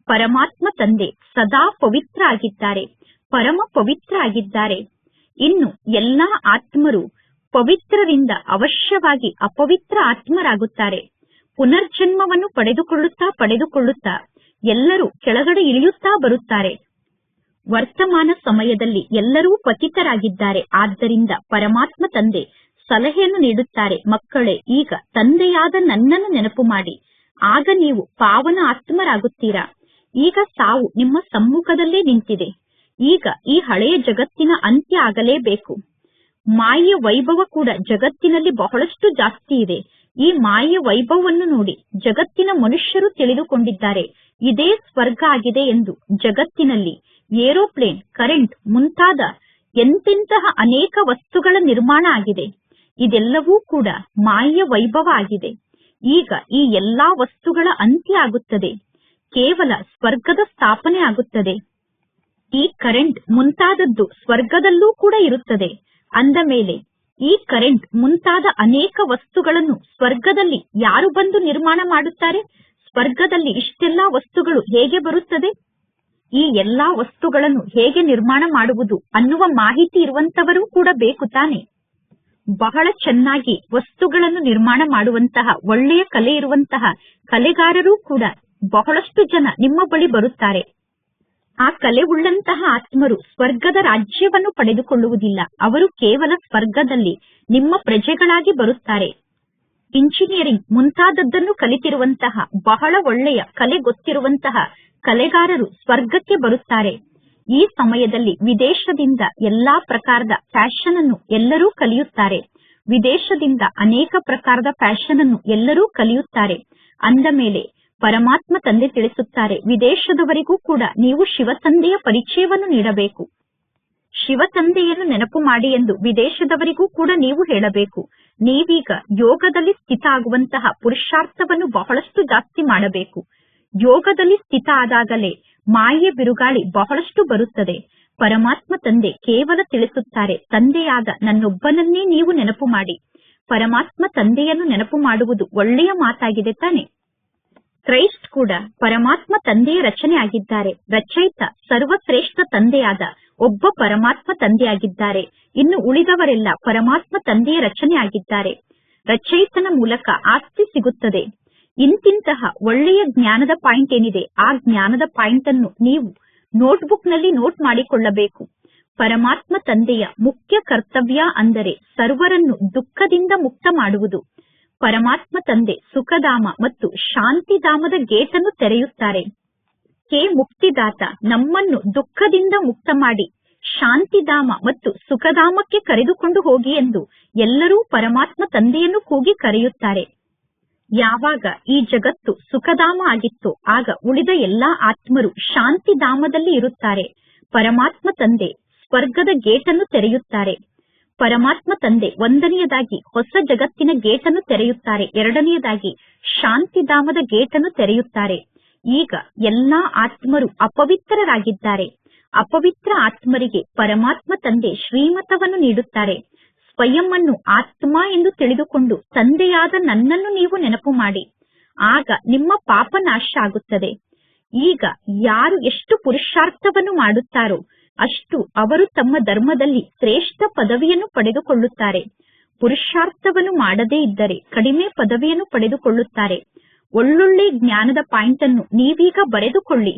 ಪರಮಾತ್ಮ ತಂದೆ ಸದಾ ಪವಿತ್ರ ಆಗಿದ್ದಾರೆ, ಪರಮ ಪವಿತ್ರ ಆಗಿದ್ದಾರೆ. ಇನ್ನು ಎಲ್ಲಾ ಆತ್ಮರು ಪವಿತ್ರರಿಂದ ಅವಶ್ಯವಾಗಿ ಅಪವಿತ್ರ ಆತ್ಮರಾಗುತ್ತಾರೆ. ಪುನರ್ಜನ್ಮವನ್ನು ಪಡೆದುಕೊಳ್ಳುತ್ತಾ ಎಲ್ಲರೂ ಕೆಳಗಡೆ ಇಳಿಯುತ್ತಾ ಬರುತ್ತಾರೆ. ವರ್ತಮಾನ ಸಮಯದಲ್ಲಿ ಎಲ್ಲರೂ ಪತಿತರಾಗಿದ್ದಾರೆ. ಆದ್ದರಿಂದ ಪರಮಾತ್ಮ ತಂದೆ ಸಲಹೆಯನ್ನು ನೀಡುತ್ತಾರೆ, ಮಕ್ಕಳೇ ಈಗ ತಂದೆಯಾದ ನನ್ನನ್ನು ನೆನಪು ಮಾಡಿ, ಆಗ ನೀವು ಪಾವನ ಆತ್ಮರಾಗುತ್ತೀರಾ. ಈಗ ಸಾವು ನಿಮ್ಮ ಸಮ್ಮುಖದಲ್ಲೇ ನಿಂತಿದೆ. ಈಗ ಈ ಹಳೆಯ ಜಗತ್ತಿನ ಅಂತ್ಯ ಆಗಲೇಬೇಕು. ಮಾಯೆಯ ವೈಭವ ಕೂಡ ಜಗತ್ತಿನಲ್ಲಿ ಬಹಳಷ್ಟು ಜಾಸ್ತಿ ಇದೆ. ಈ ಮಾಯೆಯ ವೈಭವವನ್ನು ನೋಡಿ ಜಗತ್ತಿನ ಮನುಷ್ಯರು ತಿಳಿದುಕೊಂಡಿದ್ದಾರೆ ಇದೇ ಸ್ವರ್ಗ ಆಗಿದೆ ಎಂದು. ಜಗತ್ತಿನಲ್ಲಿ ಏರೋಪ್ಲೇನ್, ಕರೆಂಟ್ ಮುಂತಾದ ಎಂತೆಂತಹ ಅನೇಕ ವಸ್ತುಗಳ ನಿರ್ಮಾಣ ಆಗಿದೆ. ಇದೆಲ್ಲವೂ ಕೂಡ ಮಾಯೆಯ ವೈಭವ ಆಗಿದೆ. ಈಗ ಈ ಎಲ್ಲಾ ವಸ್ತುಗಳ ಅಂತ್ಯ ಆಗುತ್ತದೆ, ಕೇವಲ ಸ್ವರ್ಗದ ಸ್ಥಾಪನೆ ಆಗುತ್ತದೆ. ಈ ಕರೆಂಟ್ ಮುಂತಾದದ್ದು ಸ್ವರ್ಗದಲ್ಲೂ ಕೂಡ ಇರುತ್ತದೆ. ಅಂದ ಮೇಲೆ ಈ ಕರೆಂಟ್ ಮುಂತಾದ ಅನೇಕ ವಸ್ತುಗಳನ್ನು ಸ್ವರ್ಗದಲ್ಲಿ ಯಾರು ಬಂದು ನಿರ್ಮಾಣ ಮಾಡುತ್ತಾರೆ? ಸ್ವರ್ಗದಲ್ಲಿ ಇಷ್ಟೆಲ್ಲಾ ವಸ್ತುಗಳು ಹೇಗೆ ಬರುತ್ತದೆ? ಈ ಎಲ್ಲಾ ವಸ್ತುಗಳನ್ನು ಹೇಗೆ ನಿರ್ಮಾಣ ಮಾಡುವುದು ಅನ್ನುವ ಮಾಹಿತಿ ಇರುವಂತವರೂ ಕೂಡ ಬೇಕು ತಾನೆ. ಬಹಳ ಚೆನ್ನಾಗಿ ವಸ್ತುಗಳನ್ನು ನಿರ್ಮಾಣ ಮಾಡುವಂತಹ ಒಳ್ಳೆಯ ಕಲೆ ಇರುವಂತಹ ಕಲೆಗಾರರೂ ಕೂಡ ಬಹಳಷ್ಟು ಜನ ನಿಮ್ಮ ಬಳಿ ಬರುತ್ತಾರೆ. ಆ ಕಲೆ ಉಳ್ಳಂತಹ ಆತ್ಮರು ಸ್ವರ್ಗದ ರಾಜ್ಯವನ್ನು ಪಡೆದುಕೊಳ್ಳುವುದಿಲ್ಲ. ಅವರು ಕೇವಲ ಸ್ವರ್ಗದಲ್ಲಿ ನಿಮ್ಮ ಪ್ರಜೆಗಳಾಗಿ ಬರುತ್ತಾರೆ. ಇಂಜಿನಿಯರಿಂಗ್ ಮುಂತಾದದ್ದನ್ನು ಕಲಿತಿರುವಂತಹ ಬಹಳ ಒಳ್ಳೆಯ ಕಲೆ ಗೊತ್ತಿರುವಂತಹ ಕಲೆಗಾರರು ಸ್ವರ್ಗಕ್ಕೆ ಬರುತ್ತಾರೆ. ಈ ಸಮಯದಲ್ಲಿ ವಿದೇಶದಿಂದ ಎಲ್ಲಾ ಪ್ರಕಾರದ ಫ್ಯಾಷನ್ ಅನ್ನು ಎಲ್ಲರೂ ಕಲಿಯುತ್ತಾರೆ. ವಿದೇಶದಿಂದ ಅನೇಕ ಪ್ರಕಾರದ ಫ್ಯಾಷನ್ ಅನ್ನು ಎಲ್ಲರೂ ಕಲಿಯುತ್ತಾರೆ. ಅಂದ ಮೇಲೆ ಪರಮಾತ್ಮ ತಂದೆ ತಿಳಿಸುತ್ತಾರೆ, ವಿದೇಶದವರಿಗೂ ಕೂಡ ನೀವು ಶಿವ ತಂದೆಯ ಪರಿಚಯವನ್ನು ನೀಡಬೇಕು. ಶಿವ ತಂದೆಯನ್ನು ನೆನಪು ಮಾಡಿ ಎಂದು ವಿದೇಶದವರಿಗೂ ಕೂಡ ನೀವು ಹೇಳಬೇಕು. ನೀವೀಗ ಯೋಗದಲ್ಲಿ ಸ್ಥಿತ ಆಗುವಂತಹ ಪುರುಷಾರ್ಥವನ್ನು ಬಹಳಷ್ಟು ಜಾಸ್ತಿ ಮಾಡಬೇಕು. ಯೋಗದಲ್ಲಿ ಸ್ಥಿತ ಆದಾಗಲೇ ಮಾಯೆ ಬಿರುಗಾಳಿ ಬಹಳಷ್ಟು ಬರುತ್ತದೆ. ಪರಮಾತ್ಮ ತಂದೆ ಕೇವಲ ತಿಳಿಸುತ್ತಾರೆ, ತಂದೆಯಾದ ನನ್ನೊಬ್ಬನನ್ನೇ ನೀವು ನೆನಪು ಮಾಡಿ. ಪರಮಾತ್ಮ ತಂದೆಯನ್ನು ನೆನಪು ಮಾಡುವುದು ಒಳ್ಳೆಯ ಮಾತಾಗಿದೆ ತಾನೆ. ಕ್ರೈಸ್ಟ್ ಕೂಡ ಪರಮಾತ್ಮ ತಂದೆಯ ರಚನೆ ಆಗಿದ್ದಾರೆ. ರಚಯಿತ ಸರ್ವಶ್ರೇಷ್ಠ ತಂದೆಯಾದ ಒಬ್ಬ ಪರಮಾತ್ಮ ತಂದೆಯಾಗಿದ್ದಾರೆ. ಇನ್ನು ಉಳಿದವರೆಲ್ಲ ಪರಮಾತ್ಮ ತಂದೆಯ ರಚನೆ ಆಗಿದ್ದಾರೆ. ರಚಯಿತನ ಮೂಲಕ ಆಸ್ತಿ ಸಿಗುತ್ತದೆ. ಇಂತಿಂತಹ ಒಳ್ಳೆಯ ಜ್ಞಾನದ ಪಾಯಿಂಟ್ ಏನಿದೆ, ಆ ಜ್ಞಾನದ ಪಾಯಿಂಟ್ ಅನ್ನು ನೀವು ನೋಟ್ಬುಕ್ ನಲ್ಲಿ ನೋಟ್ ಮಾಡಿಕೊಳ್ಳಬೇಕು. ಪರಮಾತ್ಮ ತಂದೆಯ ಮುಖ್ಯ ಕರ್ತವ್ಯ ಅಂದರೆ ಸರ್ವರನ್ನು ದುಃಖದಿಂದ ಮುಕ್ತ ಮಾಡುವುದು. ಪರಮಾತ್ಮ ತಂದೆ ಸುಖಧಾಮ ಮತ್ತು ಶಾಂತಿಧಾಮದ ಗೇಟನ್ನು ತೆರೆಯುತ್ತಾರೆ. ಮುಕ್ತಿದಾತ ನಮ್ಮನ್ನು ದುಃಖದಿಂದ ಮುಕ್ತ ಮಾಡಿ ಶಾಂತಿಧಾಮ ಮತ್ತು ಸುಖಧಾಮಕ್ಕೆ ಕರೆದುಕೊಂಡು ಹೋಗಿ ಎಂದು ಎಲ್ಲರೂ ಪರಮಾತ್ಮ ತಂದೆಯನ್ನು ಕೂಗಿ ಕರೆಯುತ್ತಾರೆ. ಯಾವಾಗ ಈ ಜಗತ್ತು ಸುಖಧಾಮ ಆಗಿತ್ತು, ಆಗ ಉಳಿದ ಎಲ್ಲಾ ಆತ್ಮರು ಶಾಂತಿಧಾಮದಲ್ಲಿ ಇರುತ್ತಾರೆ. ಪರಮಾತ್ಮ ತಂದೆ ಸ್ವರ್ಗದ ಗೇಟನ್ನು ತೆರೆಯುತ್ತಾರೆ. ಪರಮಾತ್ಮ ತಂದೆ ಒಂದನೆಯದಾಗಿ ಹೊಸ ಜಗತ್ತಿನ ಗೇಟನ್ನು ತೆರೆಯುತ್ತಾರೆ, ಎರಡನೆಯದಾಗಿ ಶಾಂತಿಧಾಮದ ಗೇಟನ್ನು ತೆರೆಯುತ್ತಾರೆ. ಈಗ ಎಲ್ಲಾ ಆತ್ಮರು ಅಪವಿತ್ರರಾಗಿದ್ದಾರೆ. ಅಪವಿತ್ರ ಆತ್ಮರಿಗೆ ಪರಮಾತ್ಮ ತಂದೆ ಶ್ರೀಮತವನ್ನು ನೀಡುತ್ತಾರೆ. ಸ್ವಯಂ ಅನ್ನು ಆತ್ಮ ಎಂದು ತಿಳಿದುಕೊಂಡು ತಂದೆಯಾದ ನನ್ನನ್ನು ನೀವು ನೆನಪು ಮಾಡಿ, ಆಗ ನಿಮ್ಮ ಪಾಪ ನಾಶ ಆಗುತ್ತದೆ. ಈಗ ಯಾರು ಎಷ್ಟು ಪುರುಷಾರ್ಥವನ್ನು ಮಾಡುತ್ತಾರೋ ಅಷ್ಟು ಅವರು ತಮ್ಮ ಧರ್ಮದಲ್ಲಿ ಶ್ರೇಷ್ಠ ಪದವಿಯನ್ನು ಪಡೆದುಕೊಳ್ಳುತ್ತಾರೆ. ಪುರುಷಾರ್ಥವನ್ನು ಮಾಡದೇ ಇದ್ದರೆ ಕಡಿಮೆ ಪದವಿಯನ್ನು ಪಡೆದುಕೊಳ್ಳುತ್ತಾರೆ. ಒಳ್ಳೊಳ್ಳೆ ಜ್ಞಾನದ ಪಾಯಿಂಟ್ ಅನ್ನು ನೀವೀಗ ಬರೆದುಕೊಳ್ಳಿ.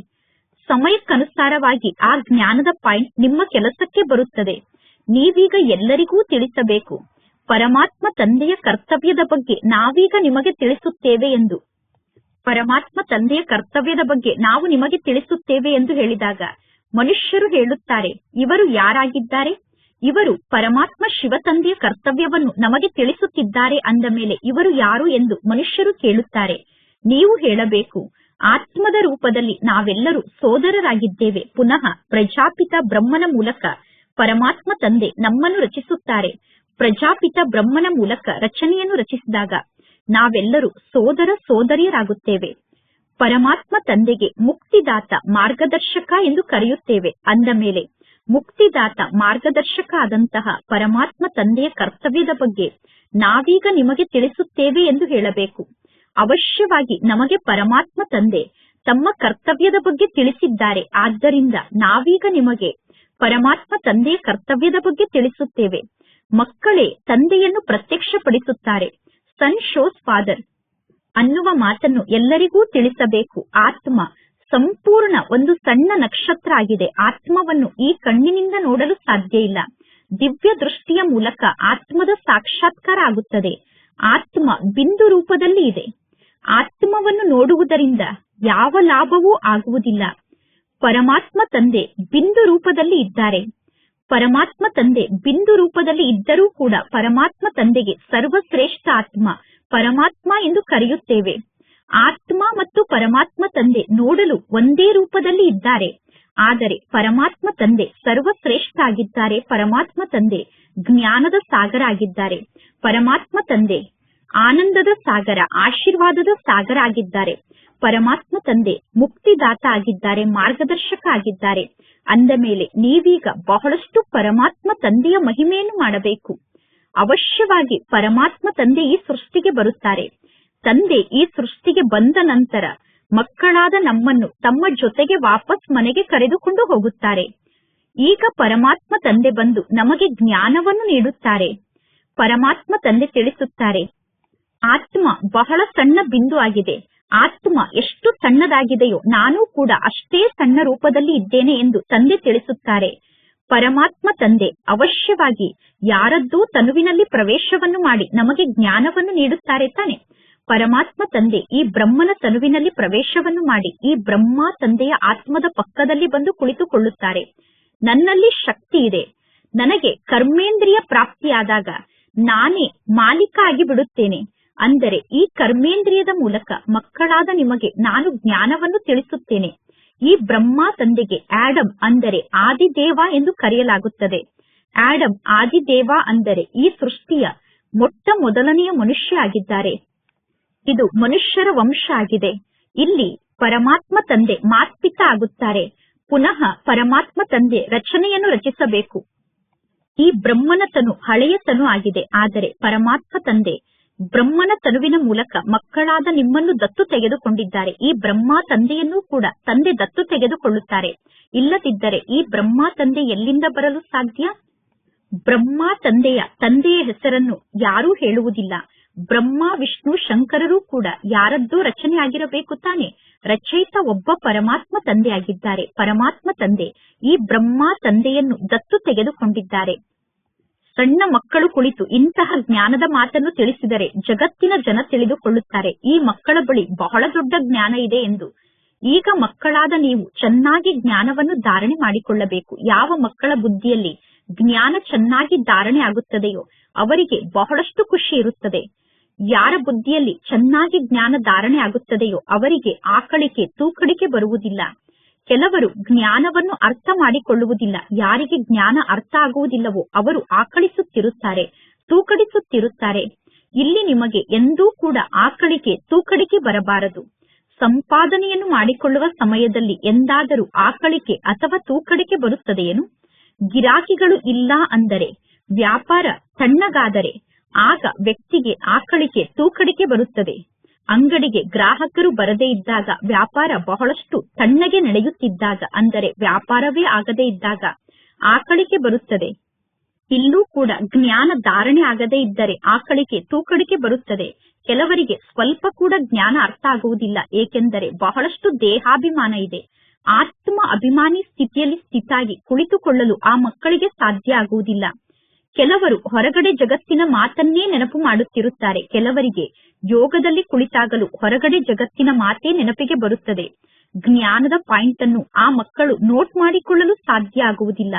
ಸಮಯಕ್ಕನುಸಾರವಾಗಿ ಆ ಜ್ಞಾನದ ಪಾಯಿಂಟ್ ನಿಮ್ಮ ಕೆಲಸಕ್ಕೆ ಬರುತ್ತದೆ. ನೀವೀಗ ಎಲ್ಲರಿಗೂ ತಿಳಿಸಬೇಕು, ಪರಮಾತ್ಮ ತಂದೆಯ ಕರ್ತವ್ಯದ ಬಗ್ಗೆ ನಾವೀಗ ನಿಮಗೆ ತಿಳಿಸುತ್ತೇವೆ ಎಂದು. ಪರಮಾತ್ಮ ತಂದೆಯ ಕರ್ತವ್ಯದ ಬಗ್ಗೆ ನಾವು ನಿಮಗೆ ತಿಳಿಸುತ್ತೇವೆ ಎಂದು ಹೇಳಿದಾಗ ಮನುಷ್ಯರು ಹೇಳುತ್ತಾರೆ, ಇವರು ಯಾರಾಗಿದ್ದಾರೆ? ಇವರು ಪರಮಾತ್ಮ ಶಿವ ತಂದೆಯ ಕರ್ತವ್ಯವನ್ನು ನಮಗೆ ತಿಳಿಸುತ್ತಿದ್ದಾರೆ ಅಂದ ಮೇಲೆ ಇವರು ಯಾರು ಎಂದು ಮನುಷ್ಯರು ಕೇಳುತ್ತಾರೆ. ನೀವು ಹೇಳಬೇಕು, ಆತ್ಮದ ರೂಪದಲ್ಲಿ ನಾವೆಲ್ಲರೂ ಸೋದರರಾಗಿದ್ದೇವೆ. ಪುನಃ ಪ್ರಜಾಪಿತ ಬ್ರಹ್ಮನ ಮೂಲಕ ಪರಮಾತ್ಮ ತಂದೆ ನಮ್ಮನ್ನು ರಚಿಸುತ್ತಾರೆ. ಪ್ರಜಾಪಿತ ಬ್ರಹ್ಮನ ಮೂಲಕ ರಚನೆಯನ್ನು ರಚಿಸಿದಾಗ ನಾವೆಲ್ಲರೂ ಸೋದರ ಸೋದರಿಯರಾಗುತ್ತೇವೆ. ಪರಮಾತ್ಮ ತಂದೆಗೆ ಮುಕ್ತಿದಾತ ಮಾರ್ಗದರ್ಶಕ ಎಂದು ಕರೆಯುತ್ತೇವೆ. ಅಂದ ಮೇಲೆ ಮುಕ್ತಿದಾತ ಮಾರ್ಗದರ್ಶಕ ಆದಂತಹ ಪರಮಾತ್ಮ ತಂದೆಯ ಕರ್ತವ್ಯದ ಬಗ್ಗೆ ನಾವೀಗ ನಿಮಗೆ ತಿಳಿಸುತ್ತೇವೆ ಎಂದು ಹೇಳಬೇಕು. ಅವಶ್ಯವಾಗಿ ನಮಗೆ ಪರಮಾತ್ಮ ತಂದೆ ತಮ್ಮ ಕರ್ತವ್ಯದ ಬಗ್ಗೆ ತಿಳಿಸಿದ್ದಾರೆ. ಆದ್ದರಿಂದ ನಾವೀಗ ನಿಮಗೆ ಪರಮಾತ್ಮ ತಂದೆಯ ಕರ್ತವ್ಯದ ಬಗ್ಗೆ ತಿಳಿಸುತ್ತೇವೆ. ಮಕ್ಕಳೇ ತಂದೆಯನ್ನು ಪ್ರತ್ಯಕ್ಷಪಡಿಸುತ್ತಾರೆ. ಸನ್ ಶೋಸ್ ಫಾದರ್ ಅನ್ನುವ ಮಾತನ್ನು ಎಲ್ಲರಿಗೂ ತಿಳಿಸಬೇಕು. ಆತ್ಮ ಸಂಪೂರ್ಣ ಒಂದು ಸಣ್ಣ ನಕ್ಷತ್ರ ಆಗಿದೆ. ಆತ್ಮವನ್ನು ಈ ಕಣ್ಣಿನಿಂದ ನೋಡಲು ಸಾಧ್ಯ ಇಲ್ಲ. ದಿವ್ಯ ದೃಷ್ಟಿಯ ಮೂಲಕ ಆತ್ಮದ ಸಾಕ್ಷಾತ್ಕಾರ ಆಗುತ್ತದೆ. ಆತ್ಮ ಬಿಂದು ರೂಪದಲ್ಲಿ ಇದೆ. ಆತ್ಮವನ್ನು ನೋಡುವುದರಿಂದ ಯಾವ ಲಾಭವೂ ಆಗುವುದಿಲ್ಲ. ಪರಮಾತ್ಮ ತಂದೆ ಬಿಂದು ರೂಪದಲ್ಲಿ ಇದ್ದಾರೆ. ಪರಮಾತ್ಮ ತಂದೆ ಬಿಂದು ರೂಪದಲ್ಲಿ ಇದ್ದರೂ ಕೂಡ ಪರಮಾತ್ಮ ತಂದೆಗೆ ಸರ್ವಶ್ರೇಷ್ಠ ಆತ್ಮ ಪರಮಾತ್ಮ ಎಂದು ಕರೆಯುತ್ತೇವೆ. ಆತ್ಮ ಮತ್ತು ಪರಮಾತ್ಮ ತಂದೆ ನೋಡಲು ಒಂದೇ ರೂಪದಲ್ಲಿ ಇದ್ದಾರೆ. ಆದರೆ ಪರಮಾತ್ಮ ತಂದೆ ಸರ್ವಶ್ರೇಷ್ಠ ಆಗಿದ್ದಾರೆ. ಪರಮಾತ್ಮ ತಂದೆ ಜ್ಞಾನದ ಸಾಗರ ಆಗಿದ್ದಾರೆ. ಪರಮಾತ್ಮ ತಂದೆ ಆನಂದದ ಸಾಗರ, ಆಶೀರ್ವಾದದ ಸಾಗರ ಆಗಿದ್ದಾರೆ. ಪರಮಾತ್ಮ ತಂದೆ ಮುಕ್ತಿದಾತ ಆಗಿದ್ದಾರೆ, ಮಾರ್ಗದರ್ಶಕ ಆಗಿದ್ದಾರೆ. ಅಂದ ಮೇಲೆ ನೀವೀಗ ಬಹಳಷ್ಟು ಪರಮಾತ್ಮ ತಂದೆಯ ಮಹಿಮೆಯನ್ನು ಮಾಡಬೇಕು. ಅವಶ್ಯವಾಗಿ ಪರಮಾತ್ಮ ತಂದೆ ಈ ಸೃಷ್ಟಿಗೆ ಬರುತ್ತಾರೆ. ತಂದೆ ಈ ಸೃಷ್ಟಿಗೆ ಬಂದ ನಂತರ ಮಕ್ಕಳಾದ ನಮ್ಮನ್ನು ತಮ್ಮ ಜೊತೆಗೆ ವಾಪಸ್ ಮನೆಗೆ ಕರೆದುಕೊಂಡು ಹೋಗುತ್ತಾರೆ. ಈಗ ಪರಮಾತ್ಮ ತಂದೆ ಬಂದು ನಮಗೆ ಜ್ಞಾನವನ್ನು ನೀಡುತ್ತಾರೆ. ಪರಮಾತ್ಮ ತಂದೆ ತಿಳಿಸುತ್ತಾರೆ, ಆತ್ಮ ಬಹಳ ಸಣ್ಣ ಬಿಂದು ಆಗಿದೆ. ಆತ್ಮ ಎಷ್ಟು ಸಣ್ಣದಾಗಿದೆಯೋ ನಾನು ಕೂಡ ಅಷ್ಟೇ ಸಣ್ಣ ರೂಪದಲ್ಲಿ ಇದ್ದೇನೆ ಎಂದು ತಂದೆ ತಿಳಿಸುತ್ತಾರೆ. ಪರಮಾತ್ಮ ತಂದೆ ಅವಶ್ಯವಾಗಿ ಯಾರದ್ದೂ ತನುವಿನಲ್ಲಿ ಪ್ರವೇಶವನ್ನು ಮಾಡಿ ನಮಗೆ ಜ್ಞಾನವನ್ನು ನೀಡುತ್ತಾರೆ ತಾನೆ. ಪರಮಾತ್ಮ ತಂದೆ ಈ ಬ್ರಹ್ಮನ ತನುವಿನಲ್ಲಿ ಪ್ರವೇಶವನ್ನು ಮಾಡಿ ಈ ಬ್ರಹ್ಮ ತಂದೆಯ ಆತ್ಮದ ಪಕ್ಕದಲ್ಲಿ ಬಂದು ಕುಳಿತುಕೊಳ್ಳುತ್ತಾರೆ. ನನ್ನಲ್ಲಿ ಶಕ್ತಿ ಇದೆ. ನನಗೆ ಕರ್ಮೇಂದ್ರಿಯ ಪ್ರಾಪ್ತಿಯಾದಾಗ ನಾನೇ ಮಾಲೀಕ ಆಗಿ ಬಿಡುತ್ತೇನೆ. ಅಂದರೆ ಈ ಕರ್ಮೇಂದ್ರಿಯದ ಮೂಲಕ ಮಕ್ಕಳಾದ ನಿಮಗೆ ನಾನು ಜ್ಞಾನವನ್ನು ತಿಳಿಸುತ್ತೇನೆ. ಈ ಬ್ರಹ್ಮ ತಂದೆಗೆ ಆಡಮ್ ಅಂದರೆ ಆದಿದೇವ ಎಂದು ಕರೆಯಲಾಗುತ್ತದೆ. ಆಡಮ್ ಆದಿದೇವ ಅಂದರೆ ಈ ಸೃಷ್ಟಿಯ ಮೊಟ್ಟ ಮೊದಲನೆಯ ಮನುಷ್ಯ ಆಗಿದ್ದಾರೆ. ಇದು ಮನುಷ್ಯರ ವಂಶ ಆಗಿದೆ. ಇಲ್ಲಿ ಪರಮಾತ್ಮ ತಂದೆ ಮಾತ್ಪಿತ ಆಗುತ್ತಾರೆ. ಪುನಃ ಪರಮಾತ್ಮ ತಂದೆ ರಚನೆಯನ್ನು ರಚಿಸಬೇಕು. ಈ ಬ್ರಹ್ಮನ ತನು ಹಳೆಯ ತನು ಆಗಿದೆ. ಆದರೆ ಪರಮಾತ್ಮ ತಂದೆ ಬ್ರಹ್ಮನ ತನುವಿನ ಮೂಲಕ ಮಕ್ಕಳಾದ ನಿಮ್ಮನ್ನು ದತ್ತು ತೆಗೆದುಕೊಂಡಿದ್ದಾರೆ. ಈ ಬ್ರಹ್ಮ ತಂದೆಯನ್ನೂ ಕೂಡ ತಂದೆ ದತ್ತು ತೆಗೆದುಕೊಳ್ಳುತ್ತಾರೆ. ಇಲ್ಲದಿದ್ದರೆ ಈ ಬ್ರಹ್ಮ ತಂದೆ ಎಲ್ಲಿಂದ ಬರಲು ಸಾಧ್ಯ? ಬ್ರಹ್ಮ ತಂದೆಯ ಹೆಸರನ್ನು ಯಾರೂ ಹೇಳುವುದಿಲ್ಲ. ಬ್ರಹ್ಮ ವಿಷ್ಣು ಶಂಕರರೂ ಕೂಡ ಯಾರದ್ದೋ ರಚನೆ ಆಗಿರಬೇಕು ತಾನೆ. ರಚಯಿತ ಒಬ್ಬ ಪರಮಾತ್ಮ ತಂದೆ ಆಗಿದ್ದಾರೆ. ಪರಮಾತ್ಮ ತಂದೆ ಈ ಬ್ರಹ್ಮ ತಂದೆಯನ್ನು ದತ್ತು ತೆಗೆದುಕೊಂಡಿದ್ದಾರೆ. ಸಣ್ಣ ಮಕ್ಕಳು ಕುಳಿತು ಇಂತಹ ಜ್ಞಾನದ ಮಾತನ್ನು ತಿಳಿಸಿದರೆ ಜಗತ್ತಿನ ಜನ ತಿಳಿದುಕೊಳ್ಳುತ್ತಾರೆ ಈ ಮಕ್ಕಳ ಬಳಿ ಬಹಳ ದೊಡ್ಡ ಜ್ಞಾನ ಇದೆ ಎಂದು. ಈಗ ಮಕ್ಕಳಾದ ನೀವು ಚೆನ್ನಾಗಿ ಜ್ಞಾನವನ್ನು ಧಾರಣೆ ಮಾಡಿಕೊಳ್ಳಬೇಕು. ಯಾವ ಮಕ್ಕಳ ಬುದ್ಧಿಯಲ್ಲಿ ಜ್ಞಾನ ಚೆನ್ನಾಗಿ ಧಾರಣೆ ಆಗುತ್ತದೆಯೋ ಅವರಿಗೆ ಬಹಳಷ್ಟು ಖುಷಿ ಇರುತ್ತದೆ. ಯಾರ ಬುದ್ಧಿಯಲ್ಲಿ ಚೆನ್ನಾಗಿ ಜ್ಞಾನ ಧಾರಣೆ ಆಗುತ್ತದೆಯೋ ಅವರಿಗೆ ಆಕಳಿಕೆ ತೂಕಡಿಕೆ ಬರುವುದಿಲ್ಲ. ಕೆಲವರು ಜ್ಞಾನವನ್ನು ಅರ್ಥ ಮಾಡಿಕೊಳ್ಳುವುದಿಲ್ಲ. ಯಾರಿಗೆ ಜ್ಞಾನ ಅರ್ಥ ಆಗುವುದಿಲ್ಲವೋ ಅವರು ಆಕಳಿಸುತ್ತಿರುತ್ತಾರೆ, ತೂಕಡಿಸುತ್ತಿರುತ್ತಾರೆ. ಇಲ್ಲಿ ನಿಮಗೆ ಎಂದೂ ಕೂಡ ಆಕಳಿಕೆ ತೂಕಡಿಕೆ ಬರಬಾರದು. ಸಂಪಾದನೆಯನ್ನು ಮಾಡಿಕೊಳ್ಳುವ ಸಮಯದಲ್ಲಿ ಎಂದಾದರೂ ಆಕಳಿಕೆ ಅಥವಾ ತೂಕಡಿಕೆ ಬರುತ್ತದೆಯೇನು? ಗಿರಾಕಿಗಳು ಇಲ್ಲ ಅಂದರೆ, ವ್ಯಾಪಾರ ತಣ್ಣಗಾದರೆ ಆಗ ವ್ಯಕ್ತಿಗೆ ಆಕಳಿಕೆ ತೂಕಡಿಕೆ ಬರುತ್ತದೆ. ಅಂಗಡಿಗೆ ಗ್ರಾಹಕರು ಬರದೇ ಇದ್ದಾಗ, ವ್ಯಾಪಾರ ಬಹಳಷ್ಟು ತಣ್ಣಗೆ ನಡೆಯುತ್ತಿದ್ದಾಗ, ಅಂದರೆ ವ್ಯಾಪಾರವೇ ಆಗದೇ ಇದ್ದಾಗ ಆಕಳಿಕೆ ಬರುತ್ತದೆ. ಇಲ್ಲೂ ಕೂಡ ಜ್ಞಾನ ಧಾರಣೆ ಆಗದೇ ಇದ್ದರೆ ಆಕಳಿಕೆ ತೂಕಡಿಕೆ ಬರುತ್ತದೆ. ಕೆಲವರಿಗೆ ಸ್ವಲ್ಪ ಕೂಡ ಜ್ಞಾನ ಅರ್ಥ ಆಗುವುದಿಲ್ಲ. ಏಕೆಂದರೆ ಬಹಳಷ್ಟು ದೇಹಾಭಿಮಾನ ಇದೆ. ಆತ್ಮ ಅಭಿಮಾನಿ ಸ್ಥಿತಿಯಲ್ಲಿ ಸ್ಥಿತಾಗಿ ಕುಳಿತುಕೊಳ್ಳಲು ಆ ಮಕ್ಕಳಿಗೆ ಸಾಧ್ಯ ಆಗುವುದಿಲ್ಲ. ಕೆಲವರು ಹೊರಗಡೆ ಜಗತ್ತಿನ ಮಾತನ್ನೇ ನೆನಪು ಮಾಡುತ್ತಿರುತ್ತಾರೆ. ಕೆಲವರಿಗೆ ಯೋಗದಲ್ಲಿ ಕುಳಿತಾಗಲೂ ಹೊರಗಡೆ ಜಗತ್ತಿನ ಮಾತೇ ನೆನಪಿಗೆ ಬರುತ್ತದೆ. ಜ್ಞಾನದ ಪಾಯಿಂಟ್ ಅನ್ನು ಆ ಮಕ್ಕಳು ನೋಟ್ ಮಾಡಿಕೊಳ್ಳಲು ಸಾಧ್ಯ ಆಗುವುದಿಲ್ಲ.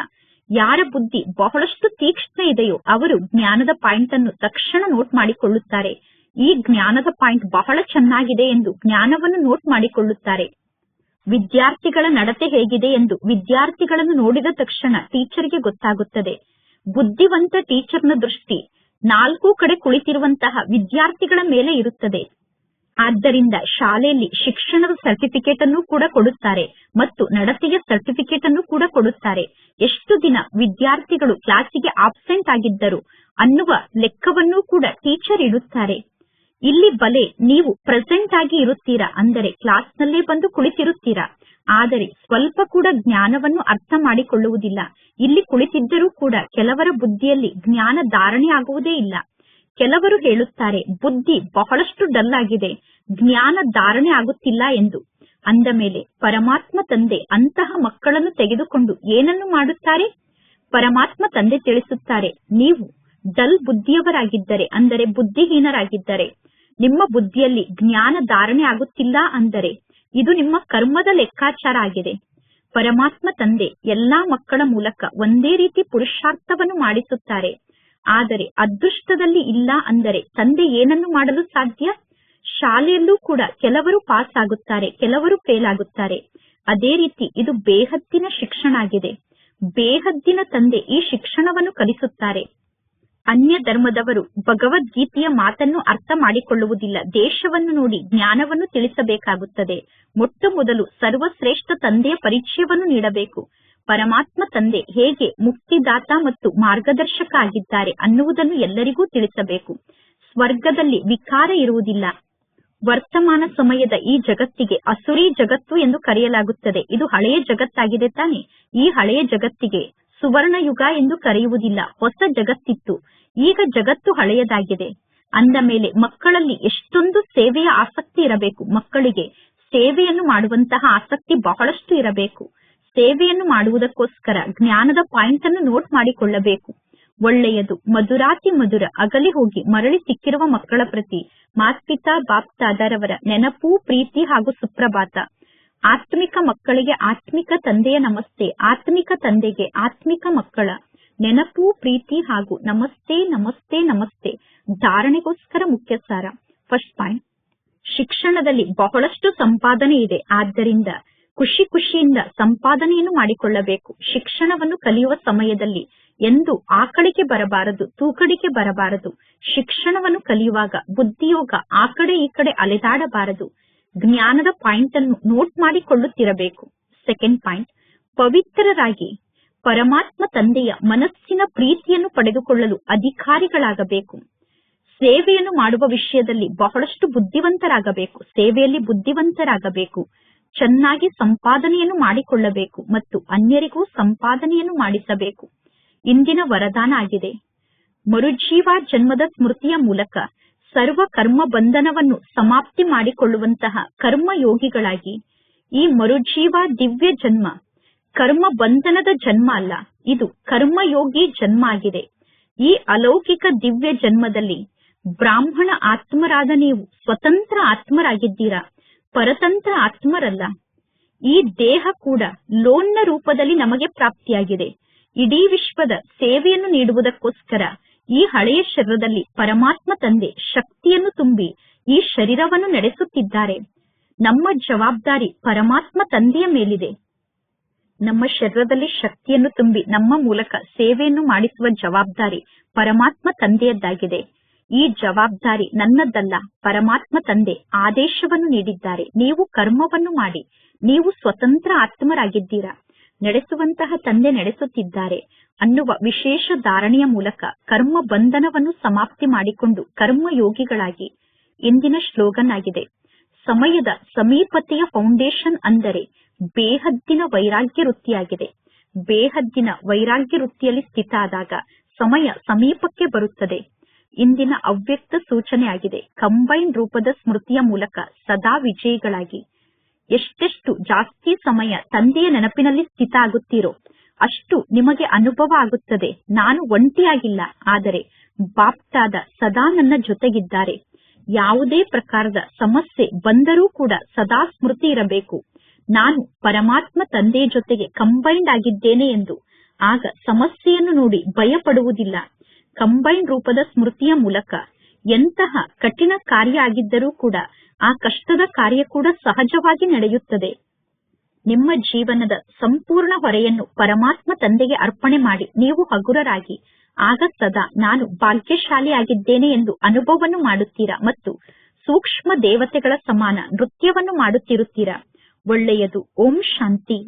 ಯಾರ ಬುದ್ಧಿ ಬಹಳಷ್ಟು ತೀಕ್ಷ್ಣ ಇದೆಯೋ ಅವರು ಜ್ಞಾನದ ಪಾಯಿಂಟ್ ಅನ್ನು ತಕ್ಷಣ ನೋಟ್ ಮಾಡಿಕೊಳ್ಳುತ್ತಾರೆ. ಈ ಜ್ಞಾನದ ಪಾಯಿಂಟ್ ಬಹಳ ಚೆನ್ನಾಗಿದೆ ಎಂದು ಜ್ಞಾನವನ್ನು ನೋಟ್ ಮಾಡಿಕೊಳ್ಳುತ್ತಾರೆ. ವಿದ್ಯಾರ್ಥಿಗಳ ನಡತೆ ಹೇಗಿದೆ ಎಂದು ವಿದ್ಯಾರ್ಥಿಗಳನ್ನು ನೋಡಿದ ತಕ್ಷಣ ಟೀಚರ್ಗೆ ಗೊತ್ತಾಗುತ್ತದೆ. ಬುದ್ಧಿವಂತ ಟೀಚರ್ನ ದೃಷ್ಟಿ 4 ಕಡೆ ಕುಳಿತಿರುವಂತಹ ವಿದ್ಯಾರ್ಥಿಗಳ ಮೇಲೆ ಇರುತ್ತದೆ. ಆದ್ದರಿಂದ ಶಾಲೆಯಲ್ಲಿ ಶಿಕ್ಷಣದ ಸರ್ಟಿಫಿಕೇಟ್ ಅನ್ನು ಕೂಡ ಕೊಡುತ್ತಾರೆ ಮತ್ತು ನಡತೆಯ ಸರ್ಟಿಫಿಕೇಟ್ ಅನ್ನು ಕೂಡ ಕೊಡುತ್ತಾರೆ. ಎಷ್ಟು ದಿನ ವಿದ್ಯಾರ್ಥಿಗಳು ಕ್ಲಾಸಿಗೆ ಆಬ್ಸೆಂಟ್ ಆಗಿದ್ದರು ಅನ್ನುವ ಲೆಕ್ಕವನ್ನೂ ಕೂಡ ಟೀಚರ್ ಇಡುತ್ತಾರೆ. ಇಲ್ಲಿ ಬಲೆ ನೀವು ಪ್ರೆಸೆಂಟ್ ಆಗಿ ಇರುತ್ತೀರಾ, ಅಂದರೆ ಕ್ಲಾಸ್ನಲ್ಲೇ ಬಂದು ಕುಳಿತಿರುತ್ತೀರಾ. ಆದರೆ ಸ್ವಲ್ಪ ಕೂಡ ಜ್ಞಾನವನ್ನು ಅರ್ಥ ಮಾಡಿಕೊಳ್ಳುವುದಿಲ್ಲ. ಇಲ್ಲಿ ಕುಳಿತಿದ್ದರೂ ಕೂಡ ಕೆಲವರ ಬುದ್ಧಿಯಲ್ಲಿ ಜ್ಞಾನ ಧಾರಣೆ ಆಗುವುದೇ ಇಲ್ಲ. ಕೆಲವರು ಹೇಳುತ್ತಾರೆ ಬುದ್ಧಿ ಬಹಳಷ್ಟು ಡಲ್ ಆಗಿದೆ, ಜ್ಞಾನ ಧಾರಣೆ ಆಗುತ್ತಿಲ್ಲ ಎಂದು. ಅಂದ ಮೇಲೆ ಪರಮಾತ್ಮ ತಂದೆ ಅಂತಹ ಮಕ್ಕಳನ್ನು ತೆಗೆದುಕೊಂಡು ಏನನ್ನು ಮಾಡುತ್ತಾರೆ? ಪರಮಾತ್ಮ ತಂದೆ ತಿಳಿಸುತ್ತಾರೆ, ನೀವು ಡಲ್ ಬುದ್ಧಿಯವರಾಗಿದ್ದರೆ, ಅಂದರೆ ಬುದ್ಧಿಹೀನರಾಗಿದ್ದರೆ, ನಿಮ್ಮ ಬುದ್ಧಿಯಲ್ಲಿ ಜ್ಞಾನ ಧಾರಣೆ ಆಗುತ್ತಿಲ್ಲ ಅಂದರೆ ಇದು ನಿಮ್ಮ ಕರ್ಮದ ಲೆಕ್ಕಾಚಾರ ಆಗಿದೆ. ಪರಮಾತ್ಮ ತಂದೆ ಎಲ್ಲಾ ಮಕ್ಕಳ ಮೂಲಕ ಒಂದೇ ರೀತಿ ಪುರುಷಾರ್ಥವನ್ನು ಮಾಡಿಸುತ್ತಾರೆ. ಆದರೆ ಅದೃಷ್ಟದಲ್ಲಿ ಇಲ್ಲ ಅಂದರೆ ತಂದೆ ಏನನ್ನು ಮಾಡಲು ಸಾಧ್ಯ? ಶಾಲೆಯಲ್ಲೂ ಕೂಡ ಕೆಲವರು ಪಾಸ್ ಆಗುತ್ತಾರೆ, ಕೆಲವರು ಫೇಲ್ ಆಗುತ್ತಾರೆ. ಅದೇ ರೀತಿ ಇದು ಬೇಹದ್ದಿನ ಶಿಕ್ಷಣ ಆಗಿದೆ. ಬೇಹದ್ದಿನ ತಂದೆ ಈ ಶಿಕ್ಷಣವನ್ನು ಕಲಿಸುತ್ತಾರೆ. ಅನ್ಯ ಧರ್ಮದವರು ಭಗವದ್ಗೀತೆಯ ಮಾತನ್ನು ಅರ್ಥ ಮಾಡಿಕೊಳ್ಳುವುದಿಲ್ಲ. ದೇಶವನ್ನು ನೋಡಿ ಜ್ಞಾನವನ್ನು ತಿಳಿಸಬೇಕಾಗುತ್ತದೆ. ಮೊಟ್ಟ ಮೊದಲು ಸರ್ವಶ್ರೇಷ್ಠ ತಂದೆಯ ಪರಿಚಯವನ್ನು ನೀಡಬೇಕು. ಪರಮಾತ್ಮ ತಂದೆ ಹೇಗೆ ಮುಕ್ತಿದಾತ ಮತ್ತು ಮಾರ್ಗದರ್ಶಕ ಆಗಿದ್ದಾರೆ ಅನ್ನುವುದನ್ನು ಎಲ್ಲರಿಗೂ ತಿಳಿಸಬೇಕು. ಸ್ವರ್ಗದಲ್ಲಿ ವಿಕಾರ ಇರುವುದಿಲ್ಲ. ವರ್ತಮಾನ ಸಮಯದ ಈ ಜಗತ್ತಿಗೆ ಅಸುರಿ ಜಗತ್ತು ಎಂದು ಕರೆಯಲಾಗುತ್ತದೆ. ಇದು ಹಳೆಯ ಜಗತ್ತಾಗಿದೆ ತಾನೆ. ಈ ಹಳೆಯ ಜಗತ್ತಿಗೆ ಸುವರ್ಣ ಯುಗ ಎಂದು ಕರೆಯುವುದಿಲ್ಲ. ಹೊಸ ಜಗತ್ತಿತ್ತು, ಈಗ ಜಗತ್ತು ಹಳೆಯದಾಗಿದೆ. ಅಂದ ಮೇಲೆ ಮಕ್ಕಳಲ್ಲಿ ಎಷ್ಟೊಂದು ಸೇವೆಯ ಆಸಕ್ತಿ ಇರಬೇಕು. ಮಕ್ಕಳಿಗೆ ಸೇವೆಯನ್ನು ಮಾಡುವಂತಹ ಆಸಕ್ತಿ ಬಹಳಷ್ಟು ಇರಬೇಕು. ಸೇವೆಯನ್ನು ಮಾಡುವುದಕ್ಕೋಸ್ಕರ ಜ್ಞಾನದ ಪಾಯಿಂಟ್ ಅನ್ನು ನೋಟ್ ಮಾಡಿಕೊಳ್ಳಬೇಕು. ಒಳ್ಳೆಯದು, ಮಧುರಾತಿ ಮಧುರ ಅಗಲಿ ಹೋಗಿ ಮರಳಿ ಸಿಕ್ಕಿರುವ ಮಕ್ಕಳ ಪ್ರತಿ ಮಾತ್ಪಿತಾ ಬಾಪ್ದಾದರವರ ನೆನಪು, ಪ್ರೀತಿ ಹಾಗೂ ಸುಪ್ರಭಾತ. ಆತ್ಮಿಕ ಮಕ್ಕಳಿಗೆ ಆತ್ಮಿಕ ತಂದೆಯ ನಮಸ್ತೆ. ಆತ್ಮಿಕ ತಂದೆಗೆ ಆತ್ಮಿಕ ಮಕ್ಕಳ ನೆನಪು, ಪ್ರೀತಿ ಹಾಗೂ ನಮಸ್ತೆ ನಮಸ್ತೆ ನಮಸ್ತೆ. ಧಾರಣೆಗೋಸ್ಕರ ಮುಖ್ಯ ಸಾರ. ಫಸ್ಟ್ ಪಾಯಿಂಟ್, ಶಿಕ್ಷಣದಲ್ಲಿ ಬಹಳಷ್ಟು ಸಂಪಾದನೆ ಇದೆ. ಆದ್ದರಿಂದ ಖುಷಿ ಖುಷಿಯಿಂದ ಸಂಪಾದನೆಯನ್ನು ಮಾಡಿಕೊಳ್ಳಬೇಕು. ಶಿಕ್ಷಣವನ್ನು ಕಲಿಯುವ ಸಮಯದಲ್ಲಿ ಎಂದು ಆಕಳಿಗೆ ಬರಬಾರದು, ತೂಕಡಿಗೆ ಬರಬಾರದು. ಶಿಕ್ಷಣವನ್ನು ಕಲಿಯುವಾಗ ಬುದ್ಧಿಯೋಗ ಆ ಕಡೆ ಈ ಕಡೆ ಅಲೆದಾಡಬಾರದು. ಜ್ಞಾನದ ಪಾಯಿಂಟ್ ಅನ್ನು ನೋಟ್ ಮಾಡಿಕೊಳ್ಳುತ್ತಿರಬೇಕು. ಸೆಕೆಂಡ್ ಪಾಯಿಂಟ್, ಪವಿತ್ರರಾಗಿ ಪರಮಾತ್ಮ ತಂದೆಯ ಮನಸ್ಸಿನ ಪ್ರೀತಿಯನ್ನು ಪಡೆದುಕೊಳ್ಳಲು ಅಧಿಕಾರಿಗಳಾಗಬೇಕು. ಸೇವೆಯನ್ನು ಮಾಡುವ ವಿಷಯದಲ್ಲಿ ಬಹಳಷ್ಟು ಬುದ್ಧಿವಂತರಾಗಬೇಕು. ಸೇವೆಯಲ್ಲಿ ಬುದ್ಧಿವಂತರಾಗಬೇಕು. ಚೆನ್ನಾಗಿ ಸಂಪಾದನೆಯನ್ನು ಮಾಡಿಕೊಳ್ಳಬೇಕು ಮತ್ತು ಅನ್ಯರಿಗೂ ಸಂಪಾದನೆಯನ್ನು ಮಾಡಿಸಬೇಕು. ಇಂದಿನ ವರದಾನ ಆಗಿದೆ. ಮರುಜೀವ ಜನ್ಮದ ಸ್ಮೃತಿಯ ಮೂಲಕ ಸರ್ವ ಕರ್ಮ ಬಂಧನವನ್ನು ಸಮಾಪ್ತಿ ಮಾಡಿಕೊಳ್ಳುವಂತಹ ಕರ್ಮಯೋಗಿಗಳಾಗಿ ಈ ಮರುಜೀವ ದಿವ್ಯ ಜನ್ಮ ಕರ್ಮ ಬಂಧನದ ಜನ್ಮ ಅಲ್ಲ, ಇದು ಕರ್ಮಯೋಗಿ ಜನ್ಮ ಆಗಿದೆ. ಈ ಅಲೌಕಿಕ ದಿವ್ಯ ಜನ್ಮದಲ್ಲಿ ಬ್ರಾಹ್ಮಣ ಆತ್ಮರಾದ ನೀವು ಸ್ವತಂತ್ರ ಆತ್ಮರಾಗಿದ್ದೀರಾ, ಪರತಂತ್ರ ಆತ್ಮರಲ್ಲ. ಈ ದೇಹ ಕೂಡ ಲೋನ್ನ ರೂಪದಲ್ಲಿ ನಮಗೆ ಪ್ರಾಪ್ತಿಯಾಗಿದೆ. ಇಡೀ ವಿಶ್ವದ ಸೇವೆಯನ್ನು ನೀಡುವುದಕ್ಕೋಸ್ಕರ ಈ ಹಳೆಯ ಶರೀರದಲ್ಲಿ ಪರಮಾತ್ಮ ತಂದೆ ಶಕ್ತಿಯನ್ನು ತುಂಬಿ ಈ ಶರೀರವನ್ನು ನಡೆಸುತ್ತಿದ್ದಾರೆ. ನಮ್ಮ ಜವಾಬ್ದಾರಿ ಪರಮಾತ್ಮ ತಂದೆಯ ಮೇಲಿದೆ. ನಮ್ಮ ಶರೀರದಲ್ಲಿ ಶಕ್ತಿಯನ್ನು ತುಂಬಿ ನಮ್ಮ ಮೂಲಕ ಸೇವೆಯನ್ನು ಮಾಡಿಸುವ ಜವಾಬ್ದಾರಿ ಪರಮಾತ್ಮ ತಂದೆಯದ್ದಾಗಿದೆ. ಈ ಜವಾಬ್ದಾರಿ ನನ್ನದ್ದಲ್ಲ, ಪರಮಾತ್ಮ ತಂದೆ ಆದೇಶವನ್ನು ನೀಡಿದ್ದಾರೆ. ನೀವು ಕರ್ಮವನ್ನು ಮಾಡಿ, ನೀವು ಸ್ವತಂತ್ರ ಆತ್ಮರಾಗಿದ್ದೀರಾ, ನಡೆಸುವಂತಹ ತಂದೆ ನಡೆಸುತ್ತಿದ್ದಾರೆ ಅನ್ನುವ ವಿಶೇಷ ಧಾರಣೆಯ ಮೂಲಕ ಕರ್ಮ ಬಂಧನವನ್ನು ಸಮಾಪ್ತಿ ಮಾಡಿಕೊಂಡು ಕರ್ಮಯೋಗಿಗಳಾಗಿ ಇಂದಿನ ಸ್ಲೋಗನ್ ಆಗಿದೆ. ಸಮಯದ ಸಮೀಪತೆಯ ಫೌಂಡೇಶನ್ ಅಂದರೆ ಬೇಹದ್ದಿನ ವೈರಾಗ್ಯ ವೃತ್ತಿಯಾಗಿದೆ. ಬೇಹದ್ದಿನ ವೈರಾಗ್ಯ ವೃತ್ತಿಯಲ್ಲಿ ಸ್ಥಿತ ಆದಾಗ ಸಮಯ ಸಮೀಪಕ್ಕೆ ಬರುತ್ತದೆ. ಇಂದಿನ ಅವ್ಯಕ್ತ ಸೂಚನೆ ಆಗಿದೆ. ಕಂಬೈನ್ ರೂಪದ ಸ್ಮೃತಿಯ ಮೂಲಕ ಸದಾ ವಿಜಯಿಗಳಾಗಿ ಎಷ್ಟೆಷ್ಟು ಜಾಸ್ತಿ ಸಮಯ ತಂದೆಯ ನೆನಪಿನಲ್ಲಿ ಸ್ಥಿತ ಆಗುತ್ತೀರೋ ಅಷ್ಟು ನಿಮಗೆ ಅನುಭವ ಆಗುತ್ತದೆ. ನಾನು ಒಂಟಿಯಾಗಿಲ್ಲ, ಆದರೆ ಬಾಪ್ತಾದ ಸದಾ ನನ್ನ ಜೊತೆಗಿದ್ದಾರೆ. ಯಾವುದೇ ಪ್ರಕಾರದ ಸಮಸ್ಯೆ ಬಂದರೂ ಕೂಡ ಸದಾ ಸ್ಮೃತಿ ಇರಬೇಕು, ನಾನು ಪರಮಾತ್ಮ ತಂದೆಯ ಜೊತೆಗೆ ಕಂಬೈನ್ಡ್ ಆಗಿದ್ದೇನೆ ಎಂದು. ಆಗ ಸಮಸ್ಯೆಯನ್ನು ನೋಡಿ ಭಯ ಪಡುವುದಿಲ್ಲ. ಕಂಬೈನ್ ರೂಪದ ಸ್ಮೃತಿಯ ಮೂಲಕ ಎಂತಹ ಕಠಿಣ ಕಾರ್ಯ ಆಗಿದ್ದರೂ ಕೂಡ ಆ ಕಷ್ಟದ ಕಾರ್ಯ ಕೂಡ ಸಹಜವಾಗಿ ನಡೆಯುತ್ತದೆ. ನಿಮ್ಮ ಜೀವನದ ಸಂಪೂರ್ಣ ಹೊರೆಯನ್ನು ಪರಮಾತ್ಮ ತಂದೆಗೆ ಅರ್ಪಣೆ ಮಾಡಿ ನೀವು ಹಗುರರಾಗಿ ಆಗ ಸದಾ ನಾನು ಭಾಗ್ಯಶಾಲಿ ಆಗಿದ್ದೇನೆ ಎಂದು ಅನುಭವವನ್ನು ಮಾಡುತ್ತೀರಾ ಮತ್ತು ಸೂಕ್ಷ್ಮ ದೇವತೆಗಳ ಸಮಾನ ನೃತ್ಯವನ್ನು ಮಾಡುತ್ತಿರುತ್ತೀರಾ. ಒಳ್ಳೆಯದು. ಓಂ ಶಾಂತಿ.